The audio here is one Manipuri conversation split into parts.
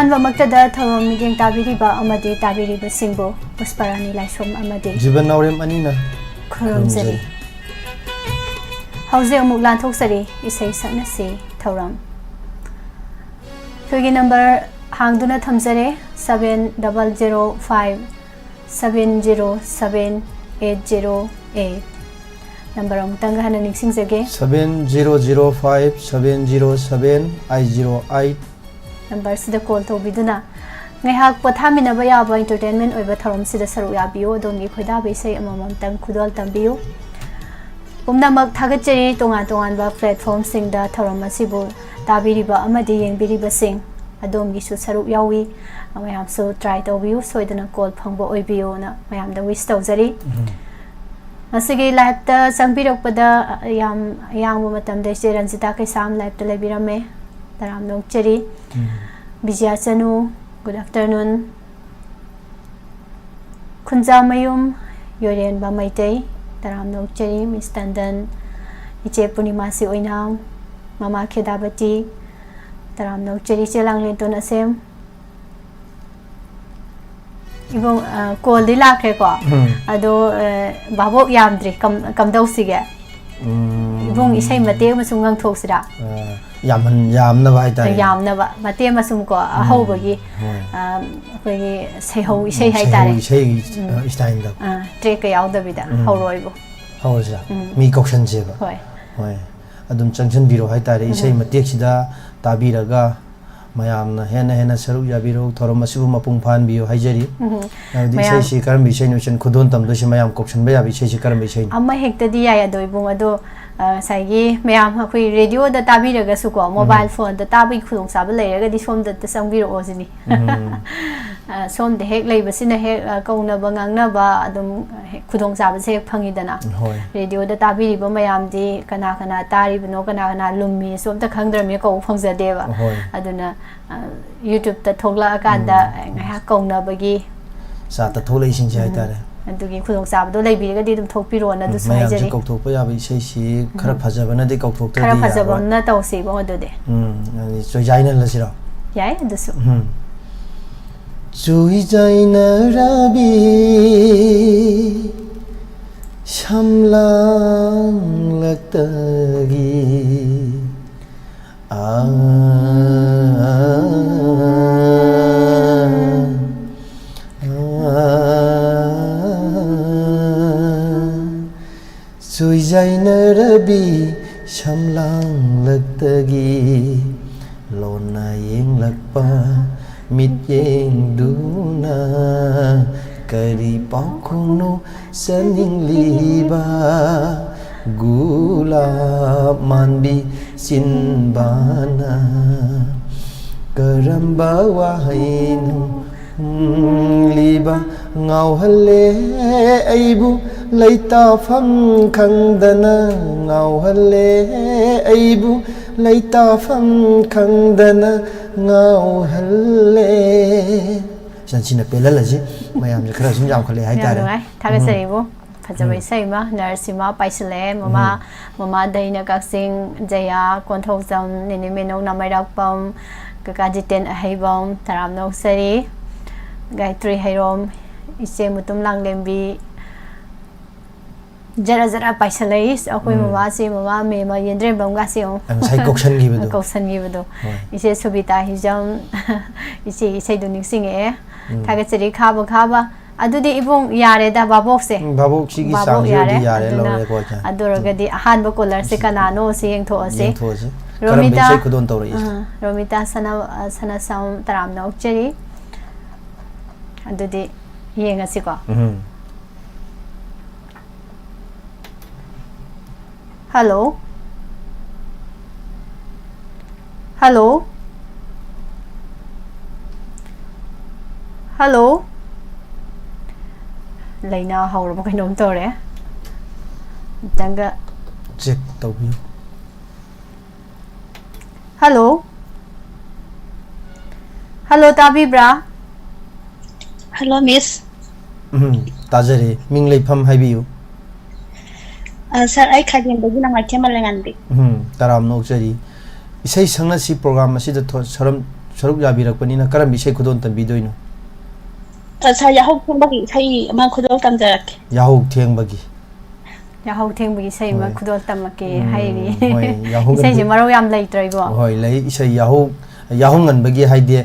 ꯑꯍꯥꯟꯕ ꯃꯛꯇꯗ ꯊꯧꯔꯝ ꯃꯤꯠꯌꯦꯡ ꯇꯥꯕꯤꯔꯤꯕ ꯑꯃꯗꯤ ꯇꯥꯕꯤꯔꯤꯕꯁꯤꯡꯕꯨ ꯄꯨꯁꯄꯔꯥꯅꯤ ꯂꯥꯏꯁ꯭ꯔꯝ ꯑꯃꯗꯤ ꯖꯤꯕꯟ ꯅꯥꯎꯔꯦꯝ ꯑꯅꯤꯅ ꯈꯨꯔꯨꯝꯖꯔꯤ ꯍꯧꯖꯤꯛ ꯑꯃꯨꯛ ꯂꯥꯟꯊꯣꯛꯆꯔꯤ ꯏꯁꯩ ꯁꯛꯅꯁꯤ ꯊꯧꯔꯝ ꯑꯩꯈꯣꯏꯒꯤ ꯅꯝꯕꯔ ꯍꯥꯡꯗꯨꯅ ꯊꯝꯖꯔꯦ 7005 707808 नंबर अमुक्तंग हन निंगसिंगजगे 7005 707 नंबर सिदा call तौबिदुना ngaiha pothaminaba yaba entertainment oiba thorom sida saru yabiyo dongi khoida beisai amamam tang khudol tambiyo umnamak thagacheri tonga tongan ba platform singda thorom asibu tabiriba amadi yengbiriba sing adongi su saru yawi mayam so try tawbiyo soidana call phangba oibiyo na mayam da wish tawjari असगे लाइव ता संबिरकपदा याम यांगबो मतम दे से रंजिता के साम लाइव ता लेबिरमे तराम नोचरी बिजिया चनु गुड आफ्टरनून खुंजा मयुम योरेन बा मैतै तराम नोचरी मिस टंडन इचे पूर्णिमा से ओइनाम मामा खेदाबती तराम नोचरी चेलांगलेन तो नसेम इबों कॉल दी लाखे को अदो बाबो यामद्री कम दौसिगे इबों इसे मते मसुंगंग थोक्सरा यामनबा हाइतारे यामनबा मते मसुम को अहौबगी अखोगी सेहौ इसे हाइतारे इसे स्टाइल दा ट्रेक यावदबिदा हौरोइबो हौरजा मी कॉक्शन जेबा होय होय अदुम चंगसन बिरो हाइतारे इसे मतेक सिदा ताबिरगा mayamna hena saru yabiro thorom asibu mapung phan biyo haijari di sei si karam bisai nuchen khudon tam do si mayam koption ba yabi sei si karam bisai amma hekta di ya doi bung ado saigi mayam khoi radio da tabiraga su ko mobile phone da tabi khudong sab leiraga di som da sangbiro ojini som de hek leibasina hek kauna ba ngangna ba adum khudong sab se phangi dana radio da tabiri ba mayam di kana kana tari bno kana kana lummi som ta khangdrami ko phangja deba aduna YouTube ta thogla akanda ngha kauna bagi sa ta tholei sing jai tare adugi khudong sab do leibiraga di dum thokpiro na du sai jari kok thok pa ya bi sei si khara phajabana di kok thok ta khara phajabana tawsi bo adu de ani choi jaina la sira yai adu su choi jaina rabi shamlang laktagi Sui jaina rabi shamlang laktagi lona yeng lakpa mit yeng duna kari pakhono saning liba gulab manbi sinbana karamba wahainu liba ngauhale aibu leita pham khangdana ngauhale aibu leita pham khangdana ngauhale sanchina pelalaji mayam khara sum jam khale hai tare thagasaibo phajabei saima narsima paisale mama daina kaksing jaya konthokjam ninimeno namairakpam kakajiten ahaibam taram noksari Gayatri Hairom ise mutum langlembi jara jara paisalais akoi mama se mama me ma yendre bamga se o sai koksan gi bedo ise subita hijam ise du ningsing e thagachari khaba adudi ibong yare da babok se babok si gi sang di yare lore ko cha adoragadi ahan ba color se kanano se yeng tho ase Romita khudon tawri Romita sana sam taram na ukchari adudi yengasi ko Hello Hello Hello Laina hawra ba kainom tore Janga check tawbi Hello Hello Tabi bra Hello Miss Tajare ming leifam haibiu Sir I khadin bagi nama kemal ngandi taram nok chari isai sangna si program asi da saram saruk yabirakpanina karam isai khudon tambidoino asa yahok thembagi sai ma khudol tamjarak yahuk thengbagi yahau thengbi sei ma khudol tamake hairi hoi yahuk sei je maro yam leitroi bo hoi lei isai yahuk nganbagi haide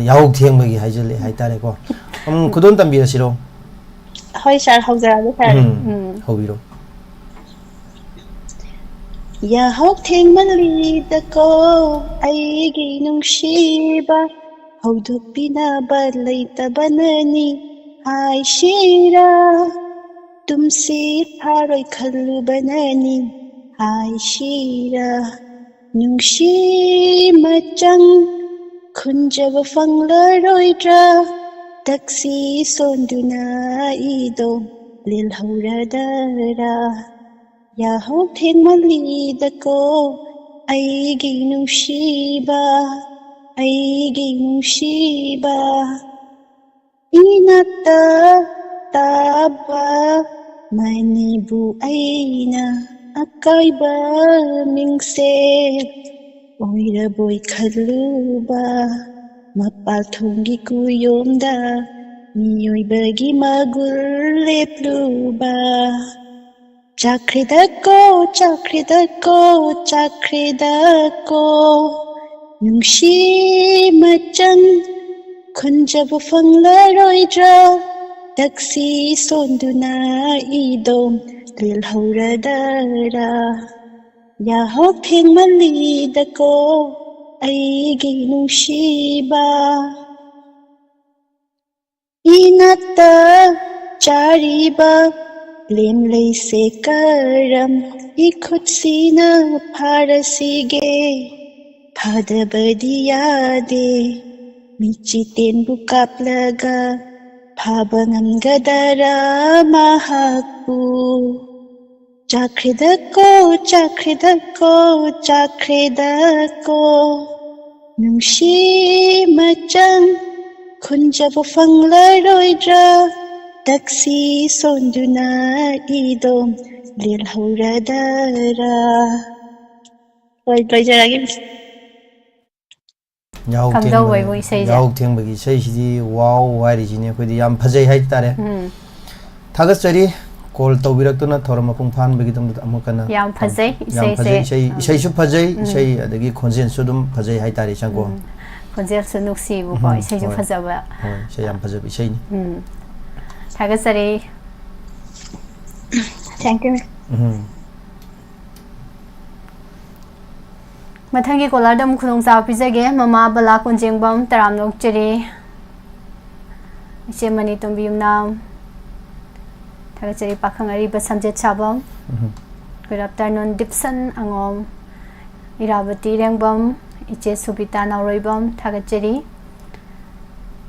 yahuk thengbagi haijele haitare ko khudon tambirasiro hoi sar hawjara sar hobiro yahok thengmali da ko aigi nungsiba hawdopina balaita banani ai shira tumse pharoi khalu banani ai shira nungsi machang khunjaba fanglaroidra taksi sonduna ido lil hauradara yahok thengmali da ko aigi nungsiba inata taba manibu aina akaiba mingse oiraboi khaluba mapal thongi kuyomda miyoibagi magul lepluba chakridako nungsi machang khunjaba fanglaroidra taksi sonduna idom lil hauradara yahok thengmali dako aigi nungsiba inata chariba lemlei se karam ikhutsina pharasige phadabadi yade michiten bukaplaga phabangamgadara mahakpu chakridako nungsi machang khunjaba fanglaroidra taksi sonduna idom lil hauradara loijaragi yahuk thengbagi sei sidi wow wairi jine khodi yam phajai hai tare thagasari call tawbiraktuna thoram apung phan bagi dam amukana yam phajai sei su phajai sei adagi khonjen su dum phajai hai tare chango khonjel su nuksi bu ko sei su phajaba sei yam phajabi sei ni thagasari thank you mathang gi kolar dam khulong sa pijage mama bala kunjengbam taram nok cheri ise mani tombiyum nam thaga cheri pakhang ari basamje chabam good afternoon dipsan angom iravati rengbam iche subita nauroibam thaga cheri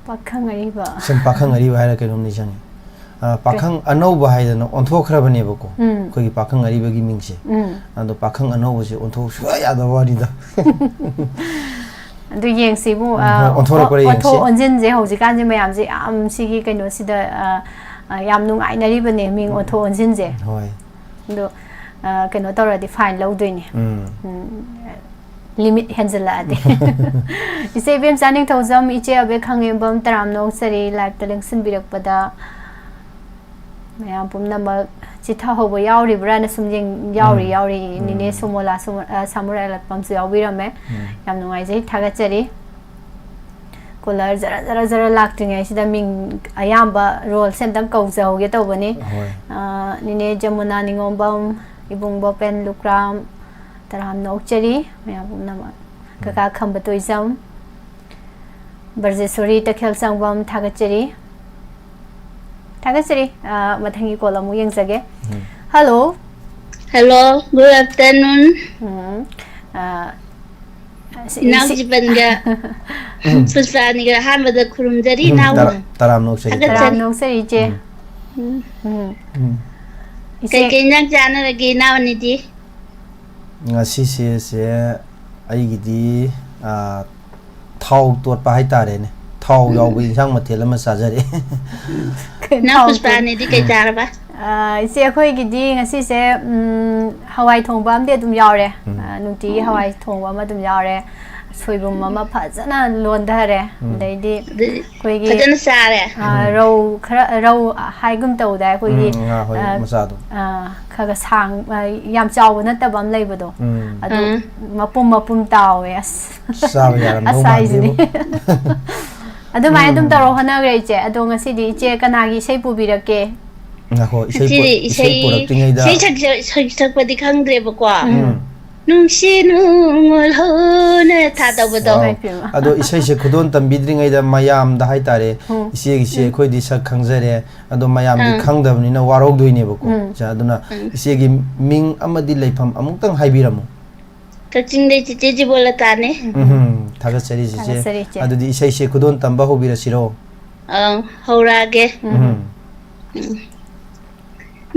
pakhang ari ba haira ke rom ni jani pakhang anau ba haida no onthokhrabane bako koi pakhang ari bagi mingse ando pakhang anau se onthok suya yada wari da du yeng sibu onthok onjin je hoji kan je mayam je am sigi kaino sida yam nungai nari bane ming onthok onjin je hoi do kaino tawra di fine lo doini limit hanjala ade ise bem saning thozam iche abe khangem bam taram no sari live telengsin birakpada mayam pumnama chitha hobo yauri brana sumjing yauri nine sumola samurai lapam su yawirame yam nungai jai thagachari kolar zara laktinga sida ming ayamba role semdam kauza hoge tawbani nine jamuna ningombam ibungbo pen lukram taram nokchari mayam pumnama kaka khamba toizam barjesori takhel sangbam thagachari Thagasari, mathangi kola mu yang jage. Hello. Hello, good afternoon. Now jibanga. Pusani ga hamada kurumjari now. Taram nok sari je. Kay nang jana lagi now ni di. Ngasi se ai gidi thau tot pa hai tare ne. Thau yaw bi sang mathel ma sajare. Na puspani di kay jara ba? Ise akhoi gidi ngasi se hawai thongba amde dum yawre nungti hawai thongba ma dum yawre soibum mama phajana londare daidi koi gi फजन सारे rau khara rau haigum tawda koi gi nga hoi masa do khaga sang yam chaw na tabam leibado adu mapum tawe as sa ba yaram no ma asai de ni adu mai dum taro hana gre che adu ngasi di che kanagi sei pubirake nga ho isai porak tingai da sei sak padi khangdre ba kwa nungsi nungol hone tha da bodo ado isai se khudon tambidri ngai da mayam da hai tare ise ise khoi di sak khangzare ado mayam di khangdabni na warok doine ba ko ja aduna ise gi ming amadi leifam amungtang haibiramu kaching de chi ji bola ta ne thaga sari je ado di isai se khudon tamba hobira siro hora ge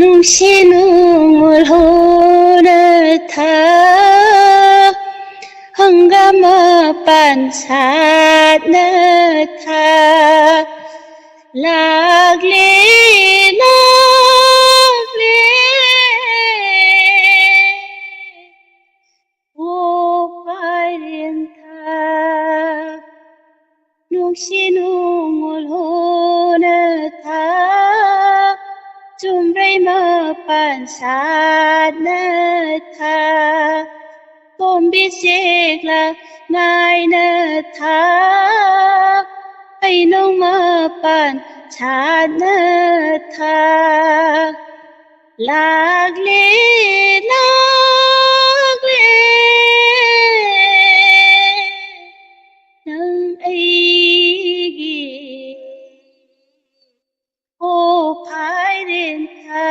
nungsi nungol hone tha hangama pansa na tha lagle o parin tha nungsi nungol hone tha chumrai ma pansa na tha bombi sekla ngai na tha ai no ma pan cha na tha lagle nang ai gi o phai ren tha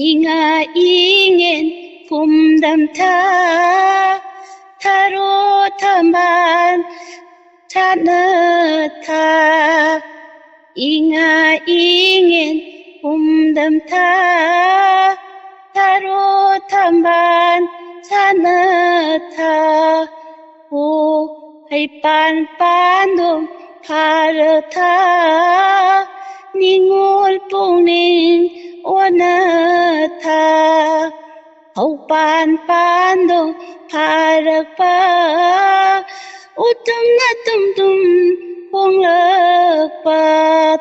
inga ingen phum dam tha tharo thamban chana tha inga ingen phum dam tha tharo thamban chana tha o hai pan dom phar tha ningol pungning ona tha hau pan do phar pa utum na tum pong la pa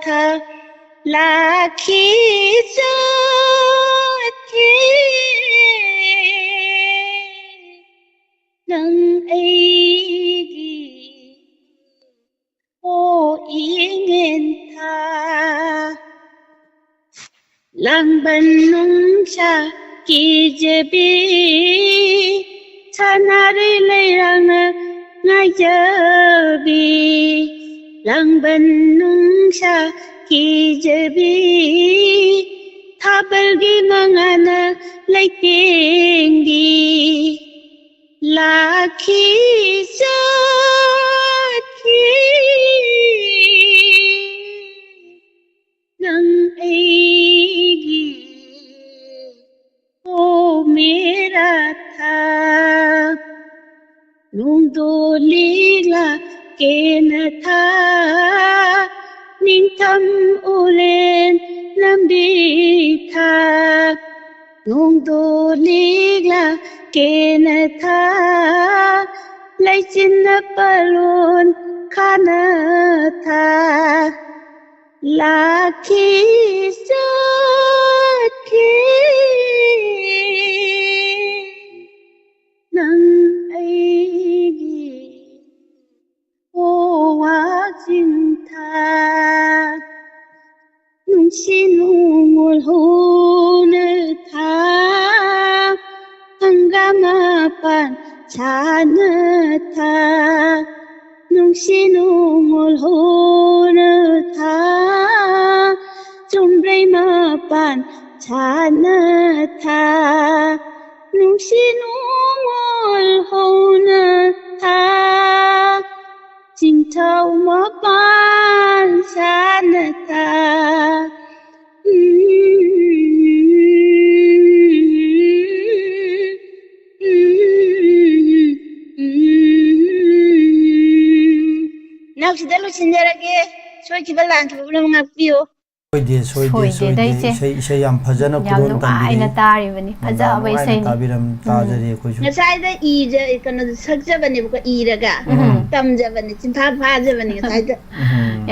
tha la khi cha thi nang ai gi o ingen tha lang ban nung cha ki je bi chanari lai rang na ngai je bi lang ban nung cha ki je bi thabal gi mangana lai ting gi la khi cha nang ai gi o mera tha nung do ligla ke na tha ning tham ulen lam bi tha nung do ligla ke na tha lai chin na palun khana tha lakhi sakhi nang ai gi o wa jin tha nung sin ngol hu na tha hangama pan cha na tha nung sin ngol hu na tha chumrai ma pan cha na tha nung sin ngol hu na tha ching thau ma pan cha na tha Nak sudah lu sendiri lagi, soalnya kita lanjut belum ngapain. सोइदे दैसे इसे याम फजना खुदोन नुआइना तारिबनी फजाबा इसेनी ताबिरम ताजरी कोइसु ngसाइदा इजे कनो सक्जबने बको इरगा तमजबने चिंफा फाजबने ngसाइदा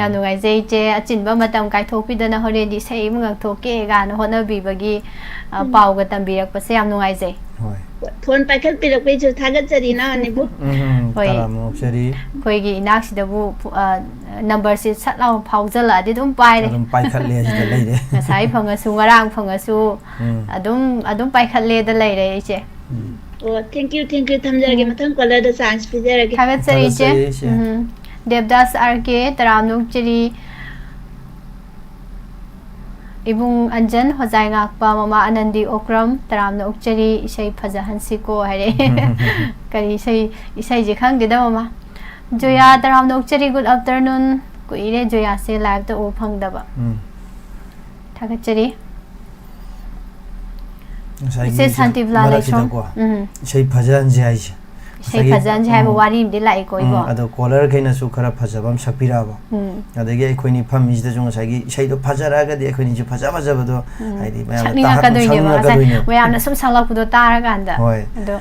याम नुगाइ जे इचे अचिनबा मतम काइथोपिदना होरेदि सेइ मुंगक थोके गाना होनबिबगी पाउगा तंबिरकपसे याम नुगाइ जे होय फोन पाखल पिरकपेजु थागतजरी ना नेबु होय तारामोक्सरी कोइगी इनाक्सिदबु नंबर से सटलाउ फाउजलादि दुम पाइरे अदुम पाइखले सिदा लेरे ngасai phangsu ngarang phangsu adum paikhatle da leire iche oh thank you thamjarage mathang color da chance pijarage thagat sari iche devdas rk taramnuk chiri ibung anjan hojai ngakpa mama anandi okram taramna ukchari isai phajahansi ko hare kari isai je khang de da mama joya taramna ukchari good afternoon ko ire joya se live to o phang da ba थागचरी से शांति ब्ला से फजन जाय से फजन जाय वारी दि लाई कोइबो अदो कॉलर केना सु खरा फजबम सपिराबो अदगे अखोइनी फमी सिदा जों सागी इसाइदो फजरागा दे अखोइनी जु फजा फजबदो हाइदि मयाम ताहा मयाम सम सांलाकुदो तारा गांदा अदो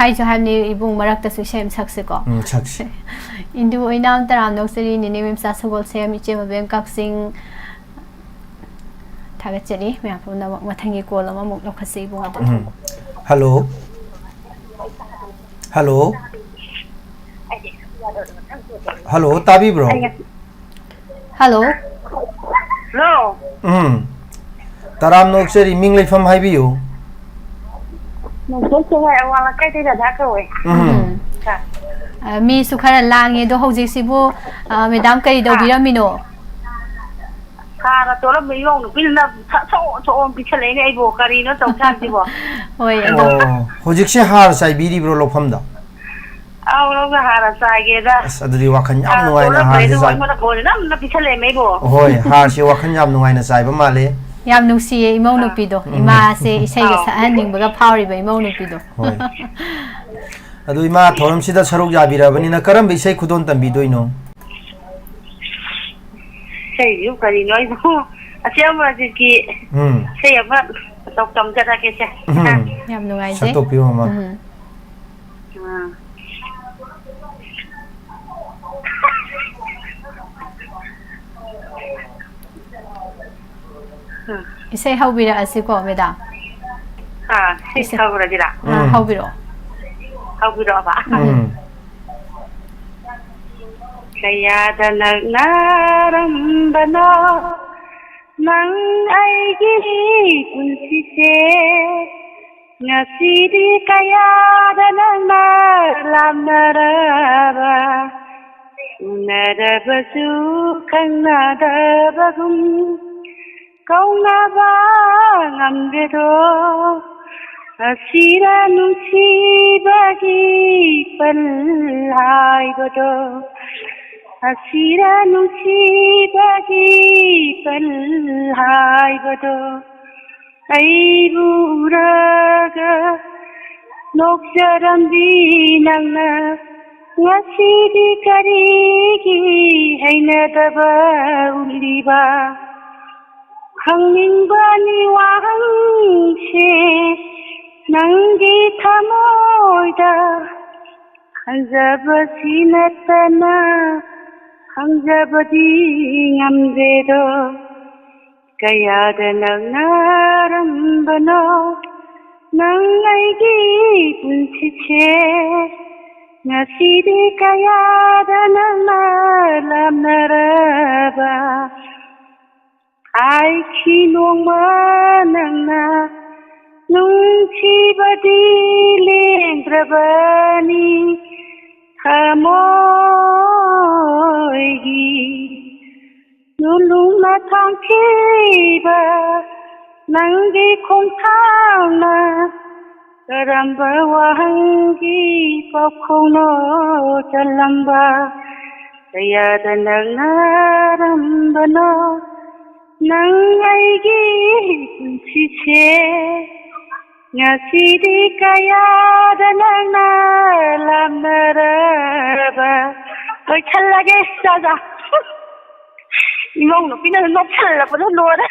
हाइजो हाइनि इबुंग मरक्ता सु सेम सक्से को सक्से इंदु ओइनाम तराम नोक्सरी निनेमिम सा सगोल सेम इचे मबें काक्सिंग थागचरी मैं पुना मथंगी कॉल अमा मुक लखसि बुंगा दो हेलो हेलो हेलो ताबी ब्रो हेलो लो तराम नोक्सरी मिंग लेफम हाइबियो नोक्सो है वाला काइते दा धाकोय मी सुखरा लांगे दो हौजिसिबो मैडम कई दो बिरामिनो खाना तोरा मियों बिलना सो पिछले ने आइबो करिनो तौसादिबो होय होजिक से हार साइ बिरी ब्रो लोफमदा आवरो हार साइगेदा अदुरी वाखन याम नुवाइना हार साइ मला बोलना न पिछले मेबो होय हार से वाखन याम नुवाइना साइबा माले याम नुसिए इमौ नुपिदो इमा से इसै गे साहनिंबगा फावरिबा इमौ नुपिदो होय अदु इमा थोरम सिदा सरुक जाबिराबनिना करम बिसै खुदोन तंबिदोइनो sei yu kari noi no asia ma ji ki sei ama tok tom jata ke se yam nuai je sato piu mama isai haubira asiko meda sei haubira dira haubiro ba kaya da nagrambana nang aigi kunci se ngasidi kaya da nalamnaraba narabasu kanadabagum kaunaba ngambedo asira nusibagi palhai bodo asira nusibagi palhai bodo aiburaga noksarambi nangna ngasidi karigi hainadaba uliba hangingbani wangse nangi thamoida hanjabasi natana hangjabadi ngamdedo kaya da nagrambano nangaigi kunchiche ngasidi kaya da nalamnaraba ai chinong manangna nungchibadi lengrabani thamoigi nulungna thangkiba nangi khongthangna karamba wahangi pakhono chalamba kaya da nagrambano nang aigi kunchiche ngasidi kaya da nalamnaraba koi chal lage jaja 이몽 높이는 높살라 보다 노래.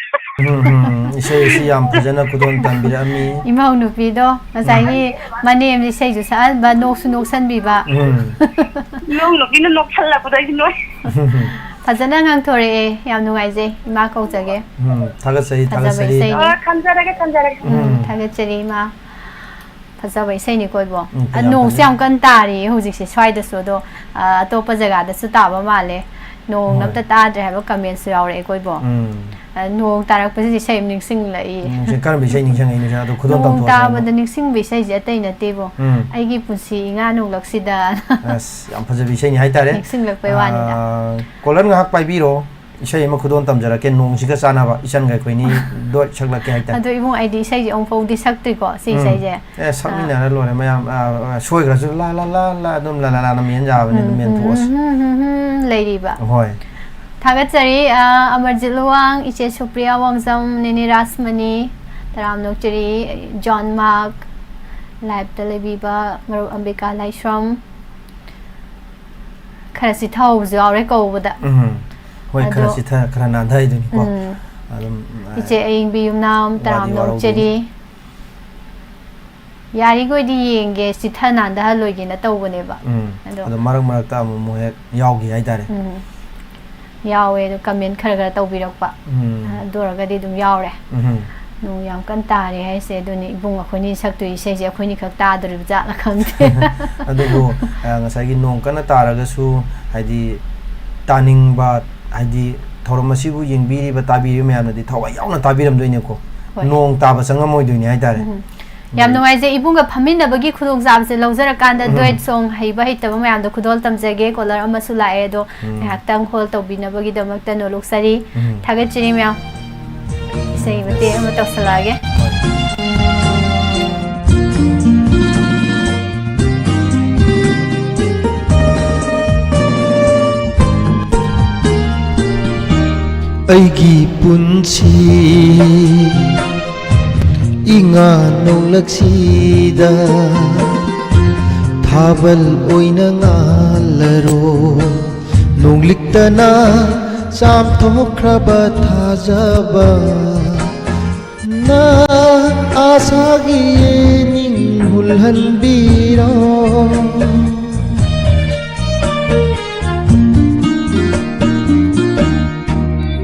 isai si yam phajana kudon tambirami อีเมาหนูปีโดมาใส่นี่มาเนี่ยมีใส่จุดสานบานกสุนกสันบีบะ 이몽 높이는 높살라 보다 노래. ภาษาหนังตัวเองยามหนูไงเจมาเขาจะเก thagasai thagasai 간절하게 간절하게. ถ้าเกิดจะดีมาภาษาไว้ใส่นี่ก็บอกอันนูเสียงกันตาดีหูจิกช่วยตัวสุดตัวปัจจัยตัวสุดตาบ้ามาเลยนูน้ำตาตาจะให้ว่าคำเมียนสุดเอาเลยก็บอกนูตาเราเป็นสิ่งใช้นิ่งสิ่งเลย je kan bi sai ning chang ni ja do khudon นู tam tho ตามันนิ่งสิ่งไปใช้จะได้นะตีบไอ้กี่ปุ่นสีงานนูหลักสิดา yes yam phaja bi sai ni hai tare นิ่งสิ่งหลักไปว่านี่นะ kolan nga hak pai bi ro isai ma khudon tam jara ke nong si ka sana ba isan ga koi ni do chakla ke hai ta อันตัวอีพงไอดีใช้จะองค์พงที่สักตีก็สิ่งใช้จะ sak ni na lo ne ma yam shoi ga su la dum la na mien ja ba ne mien thos เลยดีบะ hoi ทางกัจจรีอมรจิตลวังอิเชชุปริยวังจำนิรัสมณีตรามนกจรีจอห์นมาร์กไลฟ์เตเลบีบะมรุอัมเบกาไลชรอมคาราสิเท่าจะเอาเรโกบดะ hoi khara si tha khara na dai du ni ko adum อิเชเองบีมนามตรามนกจรียาริก็ดีเองเกสิทานันดาลอยกินตัวเนี่ยบะ adum marak ta mo he yaw gi hai tare ยาวเอดูคอมเมนต์คาราตัวบิดอกปะดูแล้วก็ดีดูยาวเลยหนูยามกันตาเลยให้เสียดูนี่บุ้งกับคนนี้ชักตัวอีเสียคนนี้ขับตาดูริบจ้าละคำเดียว adugo ngasai gi nong kana taraga su haidi taning ba haidi thoromasi bu yengbi ba tabi me amna di thawai yauna tabiram doine ko nong ta ba sanga moi doine hai tare ยามหนูไอ้เจ้าอีบุ้งกับพมินนะบางทีคุณองค์จามเสร็จเราจะรักกันแต่ด้วยทรงให้บ่ให้แต่ว่าไม่ยามดูคุณโดนตำเจเกก็เลยเอามาสุไลเอโดหากตั้งโคลตัวบินนะบางทีเดิมแต่หนูลูกสารีถ้าเกิดจริงไหมอ่ะใส่มาเตะมาตกสลายเก aigi punchi inga nong laksida thabal oina ngalaro nong liktana sam thokraba thajaba na asagi ning hulhan biro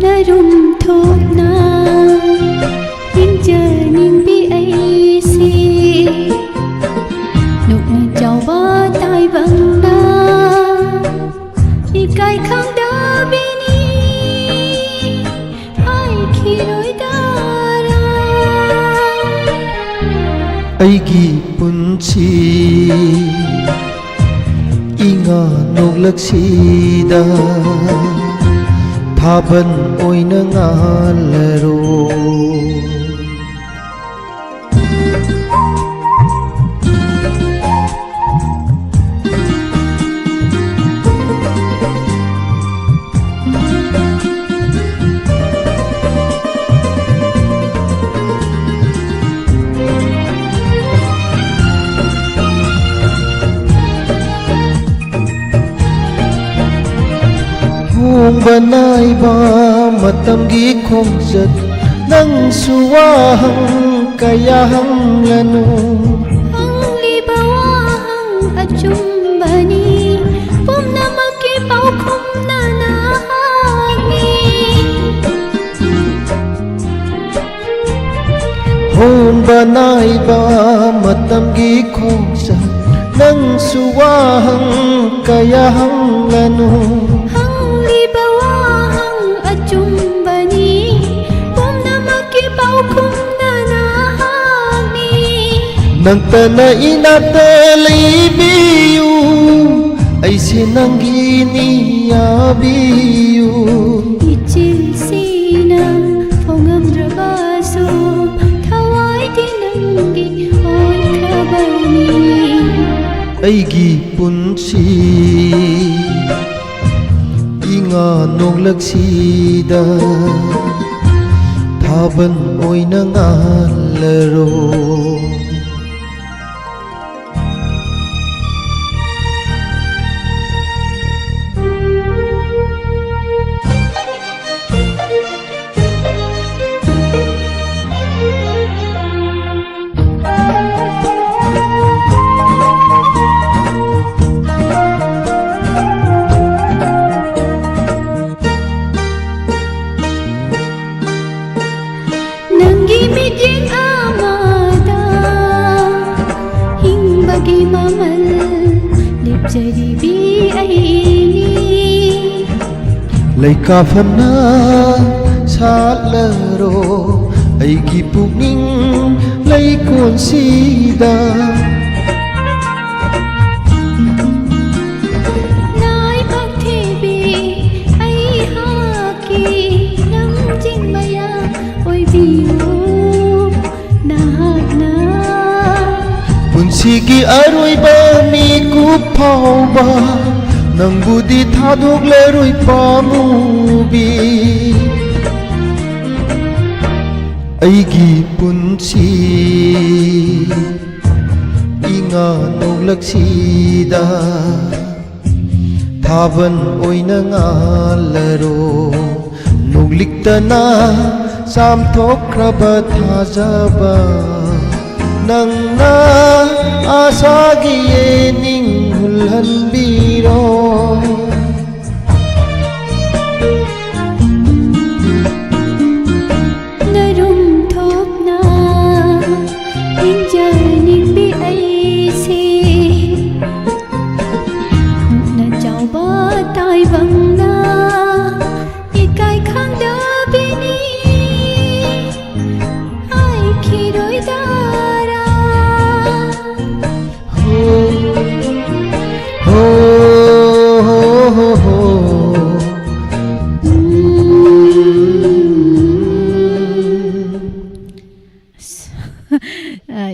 narum thona ning chờ ning bi ai si nụ chào ba tai vang na đi cài khang da bi ni ai khi roi da ra aigi punchi inga nong laksida thaban oina ngalaro banai ba matam gi khongjat nang suwahang kayahang lanu ang libawang achum bani pum namaki pau khum na na hangi hon banai ba matam gi khongjat nang suwahang kayahang lanu nang tana inate libiu ai se nangini abiu ichil sina phongam rabasu thawai dinangi on khabani aigi punchi inga nong laksida thaban oina ngalaro ꯄꯥꯝꯖꯔꯤꯕꯤ ꯑꯩꯅꯤ ꯂꯩꯀꯥ ꯐꯅ ꯁꯥꯠꯂꯔꯣ ꯑꯩꯒꯤ ꯄꯨꯛꯅꯤꯡ ꯂꯩꯀꯣꯜꯁꯤꯗ ꯂꯥꯏ ꯄꯥꯛꯊꯤꯕꯤ ꯑꯩꯍꯥꯛꯀꯤ ꯂꯝꯖꯤꯡ ꯃꯌꯥ ꯑꯣꯏꯕꯤꯌꯨ ꯅꯍꯥꯛꯅ ꯄꯨꯟꯁꯤꯒꯤ ꯑꯔꯣꯏꯕ ꯃꯤꯀꯨꯞ ꯐꯥꯎꯕ ꯅꯪꯕꯨꯗꯤ ꯊꯥꯗꯣꯛꯂꯔꯣꯏ ꯄꯥꯝꯃꯨꯕꯤ ꯑꯩꯒꯤ ꯄꯨꯟꯁꯤ ꯏꯉꯥ ꯅꯣꯡꯂꯛꯁꯤꯗ ꯊꯥꯕꯜ ꯑꯣꯏꯅ ꯉꯥꯜꯂꯔꯣ ꯅꯣꯡꯂꯤꯛꯇꯅ ꯆꯥꯝꯊꯣꯛꯈ꯭ꯔꯕ ꯊꯥꯖꯕ ꯅꯪꯅ 아사기 예닝 hulhanbiro narum thopna injaning bi aisi na chawba tai bangna ikai khangda bini ai khiroi dara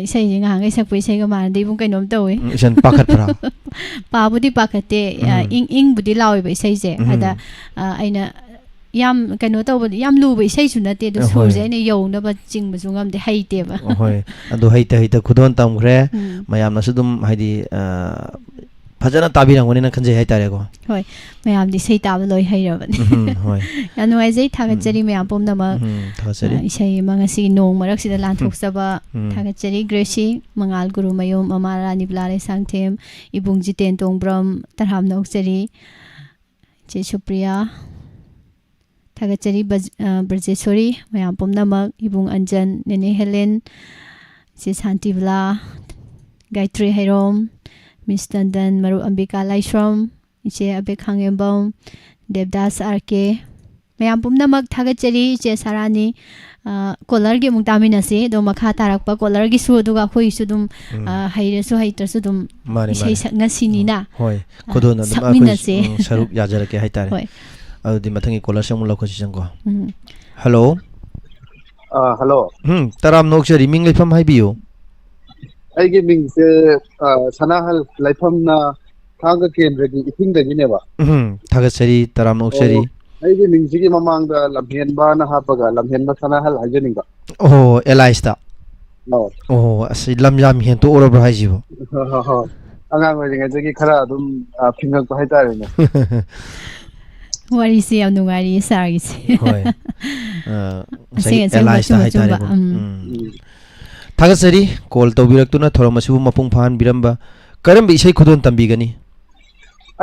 isai nga ngai sakpui isai ga man di bung kainom tawi isan pakat pra pa budi pakate ing ing budi lawi ba isai je ada aina yam kaino taw yam lu ba isai su nate do su je ne yau na ba jing ba jungam de haite ba hoi adu haita khudon tam gre mayam na sudum haidi फजना ताबिरंगनि न खंजे हाय तारे को होय मयाम दि सै ताब लोय हायरबनि होय या नुवाइजै थागचरी मयाम पोमदमा थागचरी इसै मंगसी नोंग मरक सिदा लानथोकसबा थागचरी ग्रेसी मंगाल गुरु मयुम अमारा निबलारे सांगथेम इबुंग जितेन तोंगब्रम तरहाम नौचरी चे सुप्रिया थागचरी ब्रजेश्वरी मयाम पोमदमा इबुंग अंजन नेने हेलेन चे शांतिबला गायत्री हैरोम मिस टंडन मरु अंबिका लाइश्रम इचे अबे खांगेबम देवदास आरके मयाम पुमनमक थागचरी इचे सारानी कोलर गे मुक्तामिनसे दो मखा तारकपा कोलर गी सु दुगा खोइ सु दुम हाइरेसु हाइतरसु दुम इसे सकनसिनिना होय खुदोन दुम सकमिनसे सरुक याजरके हाइतारे होय अदि मथंगी कोलर समुल लखोसि संगो हेलो हेलो तराम नोक्सरी मिंग लेफम हाइबियो ꯑꯩꯒꯤ ꯃꯤꯡꯁꯦ ꯁꯅꯥꯍꯜ ꯂꯩꯐꯝꯅ ꯊꯥꯡꯒ ꯀꯦꯟꯗ꯭ꯔꯒꯤ ꯏꯊꯤꯡꯗꯒꯤꯅꯦꯕ ꯊꯥꯒꯠꯆꯔꯤ ꯇꯔꯥꯝ ꯅꯣꯛꯆꯔꯤ ꯑꯩꯒꯤ ꯃꯤꯡꯁꯤꯒꯤ ꯃꯃꯥꯡꯗ ꯂꯝꯍꯦꯟꯕꯅ ꯍꯥꯞꯄꯒ ꯂꯝꯍꯦꯟꯕ ꯁꯅꯥꯍꯜ ꯍꯥꯏꯖꯅꯤꯡꯕ ꯑꯣ ꯑꯦꯂꯥꯏꯁꯇ ꯑꯣ ꯑꯁ ꯂꯝ ꯌꯥꯝ ꯍꯦꯟꯇꯣꯛꯎꯔꯕ꯭ꯔꯥ ꯍꯥꯏꯁꯤꯕꯣ ꯑꯉꯥꯡ ꯑꯣꯏꯔꯤꯉꯩꯗꯒꯤ ꯈꯔ ꯑꯗꯨꯝ ꯐꯤꯡꯉꯛꯄ ꯍꯥꯏꯇꯥꯔꯦꯅꯦ ꯋꯥꯔꯤꯁꯤ ꯌꯥꯝ ꯅꯨꯡꯉꯥꯏꯔꯤ ꯁꯥꯔꯒꯤꯁꯤ ꯍꯣꯏ ꯑꯦꯂꯥꯏꯁꯇ ꯍꯥꯏꯇꯥꯔꯦꯀꯣ थागचरी कॉल तौबिरक्तुना थोरम असिबु मपुंग फाहन बिरंबा करम इसे खुदोन तंबिगनी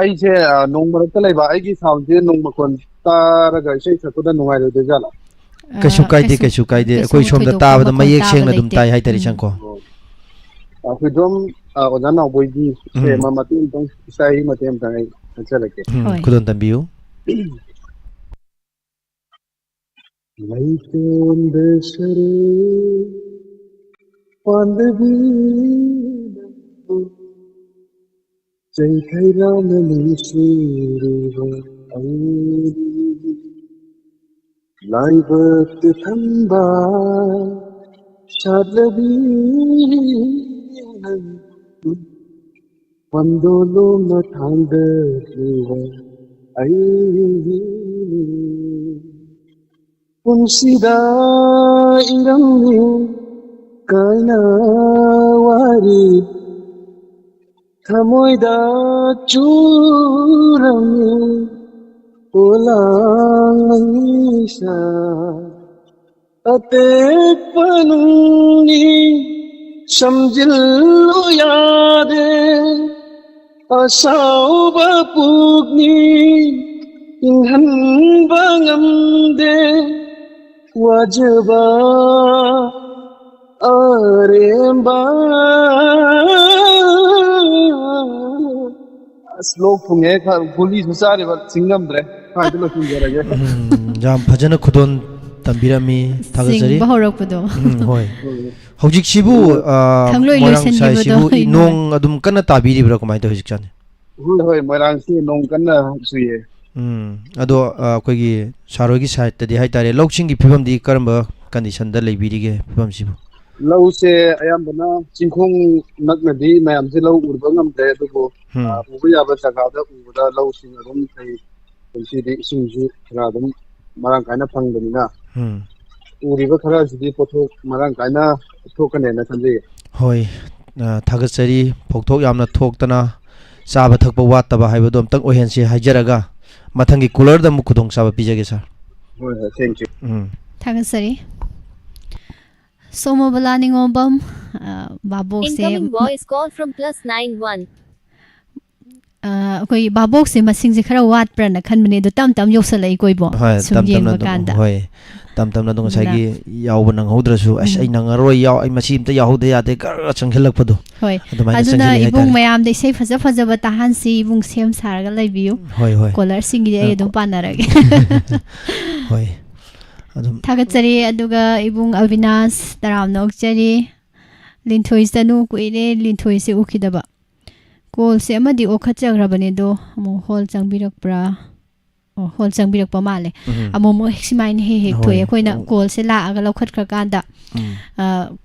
ꯑꯩꯁꯦ ꯅꯣꯡ ꯃꯔꯛꯇ ꯂꯩꯕ ꯑꯩꯒꯤ ꯁꯥꯎꯟꯁꯦ ꯅꯣꯡ ꯃꯈꯣꯟ ꯇꯥꯔꯒ ꯏꯁꯩ ꯁꯛꯄꯗ ꯅꯨꯡꯉꯥꯏꯔꯣꯏꯗꯣꯏꯖꯥꯠꯂꯥ कशु कायदे अखोई सोमदा ताबदा मयेक सेंगना दुम ताई हाइतरी चंको खुदोम ओजा नावबोयगी सेमा मतें तंग इसाई मतें तंग आई चलके खुदोन तंबियु लैतोंद सरे पांडवी जय खैराम लीश्वर लाइबत थंबा शादवी पंदोलो न थांद आई पुंसीदा इरंगी कायना वारी थमोइदा चूरंगी ओलांगीशा अते पनुनी समझिल्लो यादे असाव पुगनी इंहन बंगमदे वजबा अरेंबा स्लोक फुंगे पुलिस सारे सिंगम द्रे हाइट लो सिंगरगे जाम फजन खुदोन तंबिरमी थागजरी ꯁꯤꯡꯕ ꯍꯧꯔꯛꯄꯗꯣ होय हौजिक सिबु ꯈꯪꯂꯣꯏ मोरांग साइ ꯂꯣꯏꯁꯤꯟꯈꯤꯕꯗꯣ सिबु ꯏꯃꯥ नोंग अदुम कन्ना ताबिरिब्रा कमाय तो हौजिक जाने होय मोरांग से नोंग कन्ना सुये अदो अखोगी सारोगी साइड तदि हाइतारे लौचिंगी फिबमदि करंबा कंडीशन द लेबिरिगे फिबम सिबु lau se ayambana chingkhong naknadi mayam se lau urba ngamde adugo ubu yaba jagada ubuda lau sing adum thai sidi isingju khara adum marang kaina phangdamina uriba khara sidi pothok marang kaina thokane na sanjay होय थागचरी फोक्थोक यामना थोक्तना चाबा थकपा वातबा हाइबदो अमतक ओहेनसी हाइजरगा मथंगी कूलर द मु खुदोंग चाबा पिजगे सर hoy thank you ꯊꯥꯒꯠꯆꯔꯤ ꯁꯣꯃꯣꯕꯂꯥ ꯅꯤꯉꯣꯝꯕꯝ ꯕꯥꯕꯣꯛꯁꯦ Incoming voice call from +91. ꯑꯩꯈꯣꯏ ꯕꯥꯕꯣꯛꯁꯦ ꯃꯁꯤꯡꯁꯦ ꯈꯔ ꯋꯥꯠꯄ꯭ꯔꯅ ꯈꯟꯕꯅꯦ ꯑꯗꯣ ꯇꯝ ꯇꯝ ꯌꯧꯁꯜꯂꯛꯏ ꯀꯣꯏꯕꯣ होय ꯁꯨꯝ तम ꯌꯦꯡꯕ तम ꯀꯥꯟꯗ होय तम नो ngसाigi यावब नंगहोद्रसु अस ai नंगरोय याव ai मसी इमता याहुदे यादे कर चंगखलकपदो ꯍꯣꯏ ꯑꯗꯨꯃꯥꯏꯅ ꯑꯗꯨꯅ ꯆꯪꯁꯤꯜꯂꯤ ꯏꯕꯨꯡ ꯍꯥꯏꯇꯥꯔꯦ ꯃꯌꯥꯝꯗ ꯏꯁꯩ ꯐꯖ ꯐꯖꯕ ꯇꯥꯍꯟꯁꯤ ꯏꯕꯨꯡ ꯁꯦꯝ ꯁꯥꯔꯒ ꯂꯩꯕꯤꯌꯨ होय होय ꯀꯣꯂꯔꯁꯤꯡꯒꯤꯗꯤ ꯑꯩ ꯑꯗꯨꯝ ꯄꯥꯟꯅꯔꯒꯦ होय अदुम ꯊꯥꯒꯠꯆꯔꯤ ꯑꯗꯨꯒ ꯏꯕꯨꯡ ꯑꯕꯤꯅꯥꯁ ꯇꯔꯥꯝꯅ ꯑꯣꯛꯆꯔꯤ ꯂꯤꯟꯊꯣꯏꯁꯇꯅꯨ ꯀꯨꯏꯔꯦ ꯂꯤꯟꯊꯣꯏꯁꯦ ꯎꯈꯤꯗꯕ ꯀꯣꯜꯁꯦ ꯑꯃꯗꯤ ꯑꯣꯈꯠꯆꯈ꯭ꯔꯕꯅꯦ ꯑꯗꯣ ꯑꯃꯨꯛ ꯍꯣꯜ ꯆꯪꯕꯤꯔꯛꯄ꯭ꯔꯥ ꯍꯣꯜ ꯆꯪꯕꯤꯔꯛꯄ ꯃꯥꯜꯂꯦ ꯑꯃꯨꯛ ꯁꯨꯃꯥꯏꯅ ꯍꯦꯛ ꯍꯦꯛ ꯊꯣꯛꯑꯦ ꯑꯩꯈꯣꯏꯅ ꯀꯣꯜꯁꯦ ꯂꯥꯛꯑꯒ ꯂꯧꯈꯠꯈ꯭ꯔꯀꯥꯟꯗ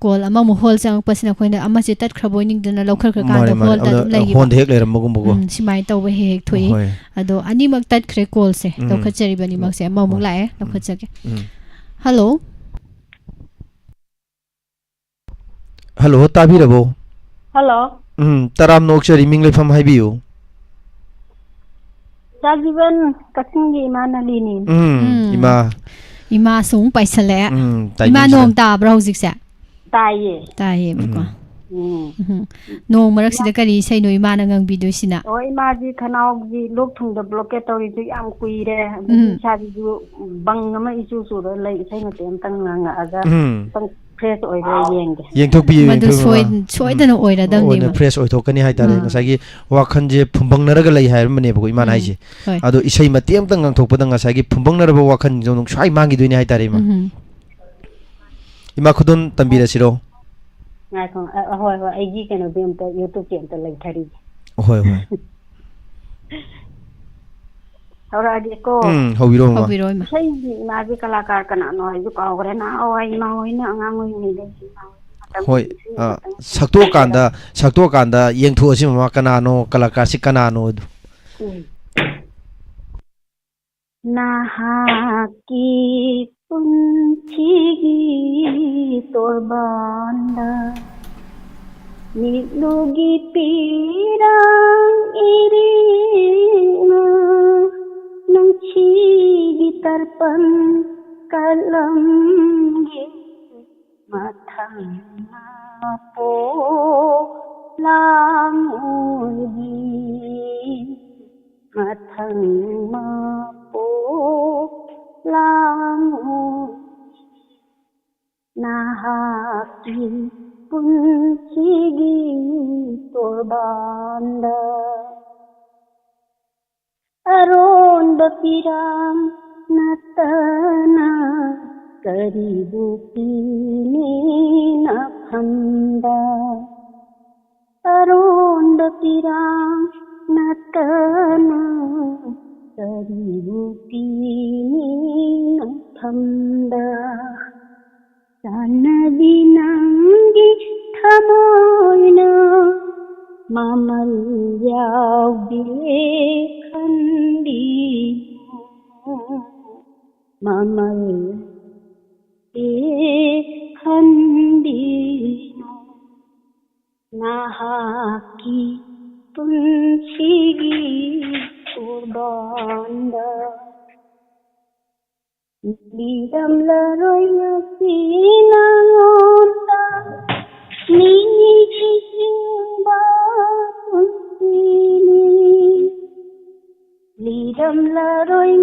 ꯀꯣꯜ ꯑꯃꯃꯨꯛ ꯍꯣꯜ ꯆꯪꯉꯛꯄꯁꯤꯅ ꯑꯩꯈꯣꯏꯅ ꯑꯃꯁꯦ ꯇꯠꯈ꯭ꯔꯕꯣꯏ ꯅꯤꯡꯗꯅ ꯂꯧꯈꯠꯈ꯭ꯔꯀꯥꯟꯗ ꯍꯣꯜꯗ ꯑꯗꯨꯝ ꯂꯩꯈꯤꯕ होंद हेक लेरमगुमबगो ꯁꯨꯃꯥꯏꯅ ꯇꯧꯕ ꯍꯦꯛ ꯍꯦꯛ ꯊꯣꯛꯏ ꯑꯗꯣ ꯑꯅꯤꯃꯛ ꯇꯠꯈ꯭ꯔꯦ ꯀꯣꯜꯁꯦ ꯂꯧꯈꯠꯆꯔꯤꯕ ꯑꯅꯤꯃꯛꯁꯦ ꯑꯃꯃꯨꯛ ꯂꯥꯛꯑꯦ ꯂꯧꯈꯠꯆꯒꯦ ꯍꯜꯂꯣ हेलो ताबिरबो Hello. तराम नोक्चरी मिंग लेफम हाइबियो Jajiban kasingi mana lini. इमा ꯏꯃꯥ ꯁꯨꯡ ꯄꯥꯏꯁꯜꯂꯦ ꯏꯃꯥ टाइमिंग ꯅꯣꯡ ꯇꯥꯕ꯭ꯔꯥ ꯍꯧꯖꯤꯛꯁꯦ Taye. ꯇꯥꯏꯌꯦꯕꯀꯣ ꯅꯣꯡ ꯃꯔꯛꯁꯤꯗ ꯀꯔꯤ ꯏꯁꯩꯅꯣ ꯏꯃꯥꯅ ꯉꯪꯕꯤꯗꯣꯏꯁꯤꯅ O imaji khanawgi lok thungda blockade tawri yam kuire adu saji bang ama isu sura lai isai na tem tang nga aga tang fresh oire yenge येंथोकपि ꯃꯗꯨ ꯁꯣꯏꯗꯅ ꯑꯣꯏꯔꯗꯝꯅꯤ ओने फ्रेश ओइथोकनी हाइतारे ngसागी वाखनजे फुंबंगनरगा लई हायरमनेबको इमान हाइजे अदो इसै मतेम तंग ngथोकपदा ngसागी फुंबंगनरबा वाखन जोनुं स्वाइ मांगी दुइने हाइतारे इमा खुदुन तंबिरसिरो ngai khong hoi hoi ai gi keno bem ta youtube kem ta lai thari होय होय ora di ko हौबिरो मा ꯍꯧꯕꯤꯔꯣ ꯏꯃꯥ sai di ma bi kalakar kana no ai ko gre na oi ma oi na ngang oi ni le होय सक्तो कांदा येंथो असि मा कनानो कलाकार सि कनानो nahaki punchigi torbanda nilugi pirang irina nangchigi tarpan kalam mathang po langugi mathang po langu nahaki punchigi torbanda aronda pirang natana karibu pini nakhanda aronda pirang natana karibu pini nakhanda sanadi nangi thamoina mamal yaudi khandi mamal khandi nahaki punchigi urbanda lidam laroi sinangonta nini jingba punsini lidam laroi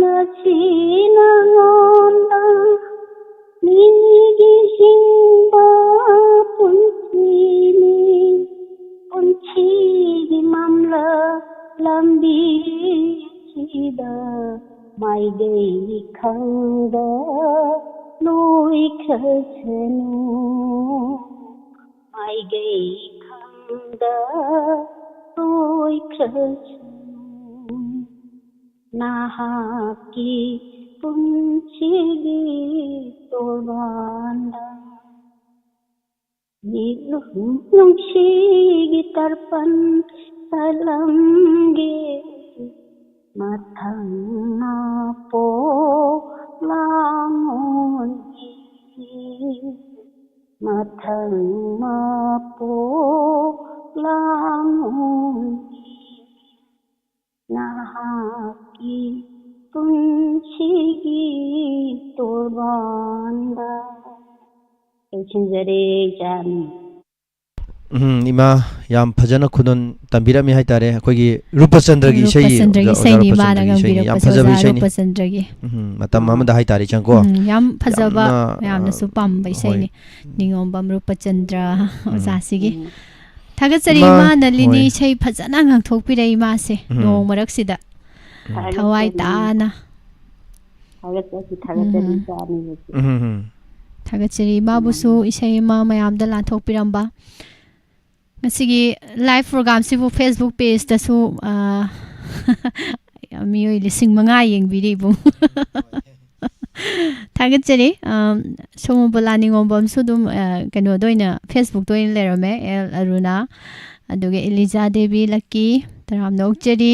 sinangonta nini jingba punsini punchigi mamla lang ꯂꯝꯕꯤꯁꯤꯗ ꯃꯥꯏꯀꯩ ꯈꯪꯗ ꯂꯣꯏꯈ꯭ꯔꯁꯅꯨ ꯃꯥꯏꯀꯩ ꯈꯪꯗ ꯂꯣꯏꯈ꯭ꯔꯁꯅꯨ ꯅꯍꯥꯛꯀꯤ ꯄꯨꯟꯁꯤꯒꯤ ꯇꯣꯔꯕꯥꯟꯗ ꯅꯨꯡꯁꯤꯒꯤ ꯇꯔꯄꯟ ꯇꯂꯝꯒꯦ ꯃꯊꯪꯅ ꯄꯣꯛꯂꯥꯡꯉꯣꯟꯒꯤ ꯃꯊꯪꯅ ꯄꯣꯛꯂꯥꯡꯉꯣꯟꯒꯤ ꯅꯍꯥꯛꯀꯤ ꯄꯨꯟꯁꯤꯒꯤ ꯇꯣꯔꯕꯥꯟꯗ ꯂꯣꯏꯁꯤꯟꯖꯔꯦ ꯏꯆꯥꯅꯤ ꯏꯃꯥ ꯌꯥꯝ ꯐꯖꯅ ꯈꯨꯗꯣꯟ ꯇꯝꯕꯤꯔꯝꯃꯤ ꯍꯥꯏꯇꯥꯔꯦ ꯑꯩꯈꯣꯏꯒꯤ ꯔꯨꯄꯆꯟꯗ꯭ꯔꯒꯤ ꯏꯁꯩ ꯔꯨꯄꯆꯟꯗ꯭ꯔꯒꯤ ꯑꯣꯖꯥ ꯏꯁꯩꯅꯤ ꯃꯥꯅ ꯔꯨꯄꯆꯟꯗ꯭ꯔꯒꯤ ꯏꯁꯩꯅꯤ ꯌꯥꯝ ꯉꯪꯕꯤꯔꯛꯄꯁꯦ ꯐꯖꯕ ꯑꯣꯖꯥ ꯏꯁꯩꯅꯤ ꯔꯨꯄꯆꯟꯗ꯭ꯔꯒꯤ ꯃꯇꯝ ꯑꯃꯗ ꯍꯥꯏꯇꯥꯔꯦ ꯆꯪꯀꯣ ꯌꯥꯝ ꯐꯖꯕ ꯌꯥꯝꯅ ꯃꯌꯥꯝꯅꯁꯨ ꯄꯥꯝꯕ ꯏꯁꯩꯅꯤ ꯅꯤꯉꯣꯝꯕꯝ ꯔꯨꯄꯆꯟꯗ꯭ꯔ ꯑꯣꯖꯥꯁꯤꯒꯤ ꯎꯝ ꯊꯥꯒꯠꯆꯔꯤ ꯏꯃꯥ ꯏꯃꯥꯅ ꯂꯤꯅꯤ ꯍꯣꯏ ꯏꯁꯩ ꯐꯖꯅ ꯉꯥꯡꯊꯣꯛꯄꯤꯔꯛꯏ ꯏꯃꯥꯁꯦ ꯅꯣꯡ ꯃꯔꯛꯁꯤꯗ ꯊꯋꯥꯏ ꯇꯥꯅ ꯊꯥꯒꯠꯆꯔꯤ ꯏꯆꯥꯅꯤ ꯊꯥꯒꯠꯆꯔꯤ ꯏꯃꯥꯕꯨꯁꯨ ꯏꯁꯩ ꯑꯃ ꯃꯌꯥꯝꯗ ꯂꯥꯟꯊꯣꯛꯄꯤꯔꯝꯕ ꯉꯁꯤꯒꯤ ꯂꯥꯏꯚ ꯄ꯭ꯔꯣꯒꯥꯝꯁꯤꯕꯨ ꯐꯦꯁꯕꯨꯛ ꯄꯦꯖꯇꯁꯨ ꯃꯤꯑꯣꯏ 5,000 ꯌꯦꯡꯕꯤꯔꯤ ꯏꯕꯨꯡ ꯊꯥꯒꯠꯆꯔꯤ ꯁꯣꯃꯣꯄꯂꯥ ꯅꯤꯉꯣꯝꯕꯝꯁꯨ ꯑꯗꯨꯝ ꯀꯩꯅꯣꯗ ꯑꯣꯏꯅ ꯐꯦꯁꯕꯨꯛꯇ ꯑꯣꯏꯅ ꯂꯩꯔꯝꯃꯦ ꯑꯦꯜ ꯑꯔꯨꯅꯥ ꯑꯗꯨꯒ ꯏꯂꯤꯖꯥ ꯗꯦꯕꯤ ꯂꯛꯀꯤ ꯇꯔꯥꯝꯅ ꯑꯣꯛꯆꯔꯤ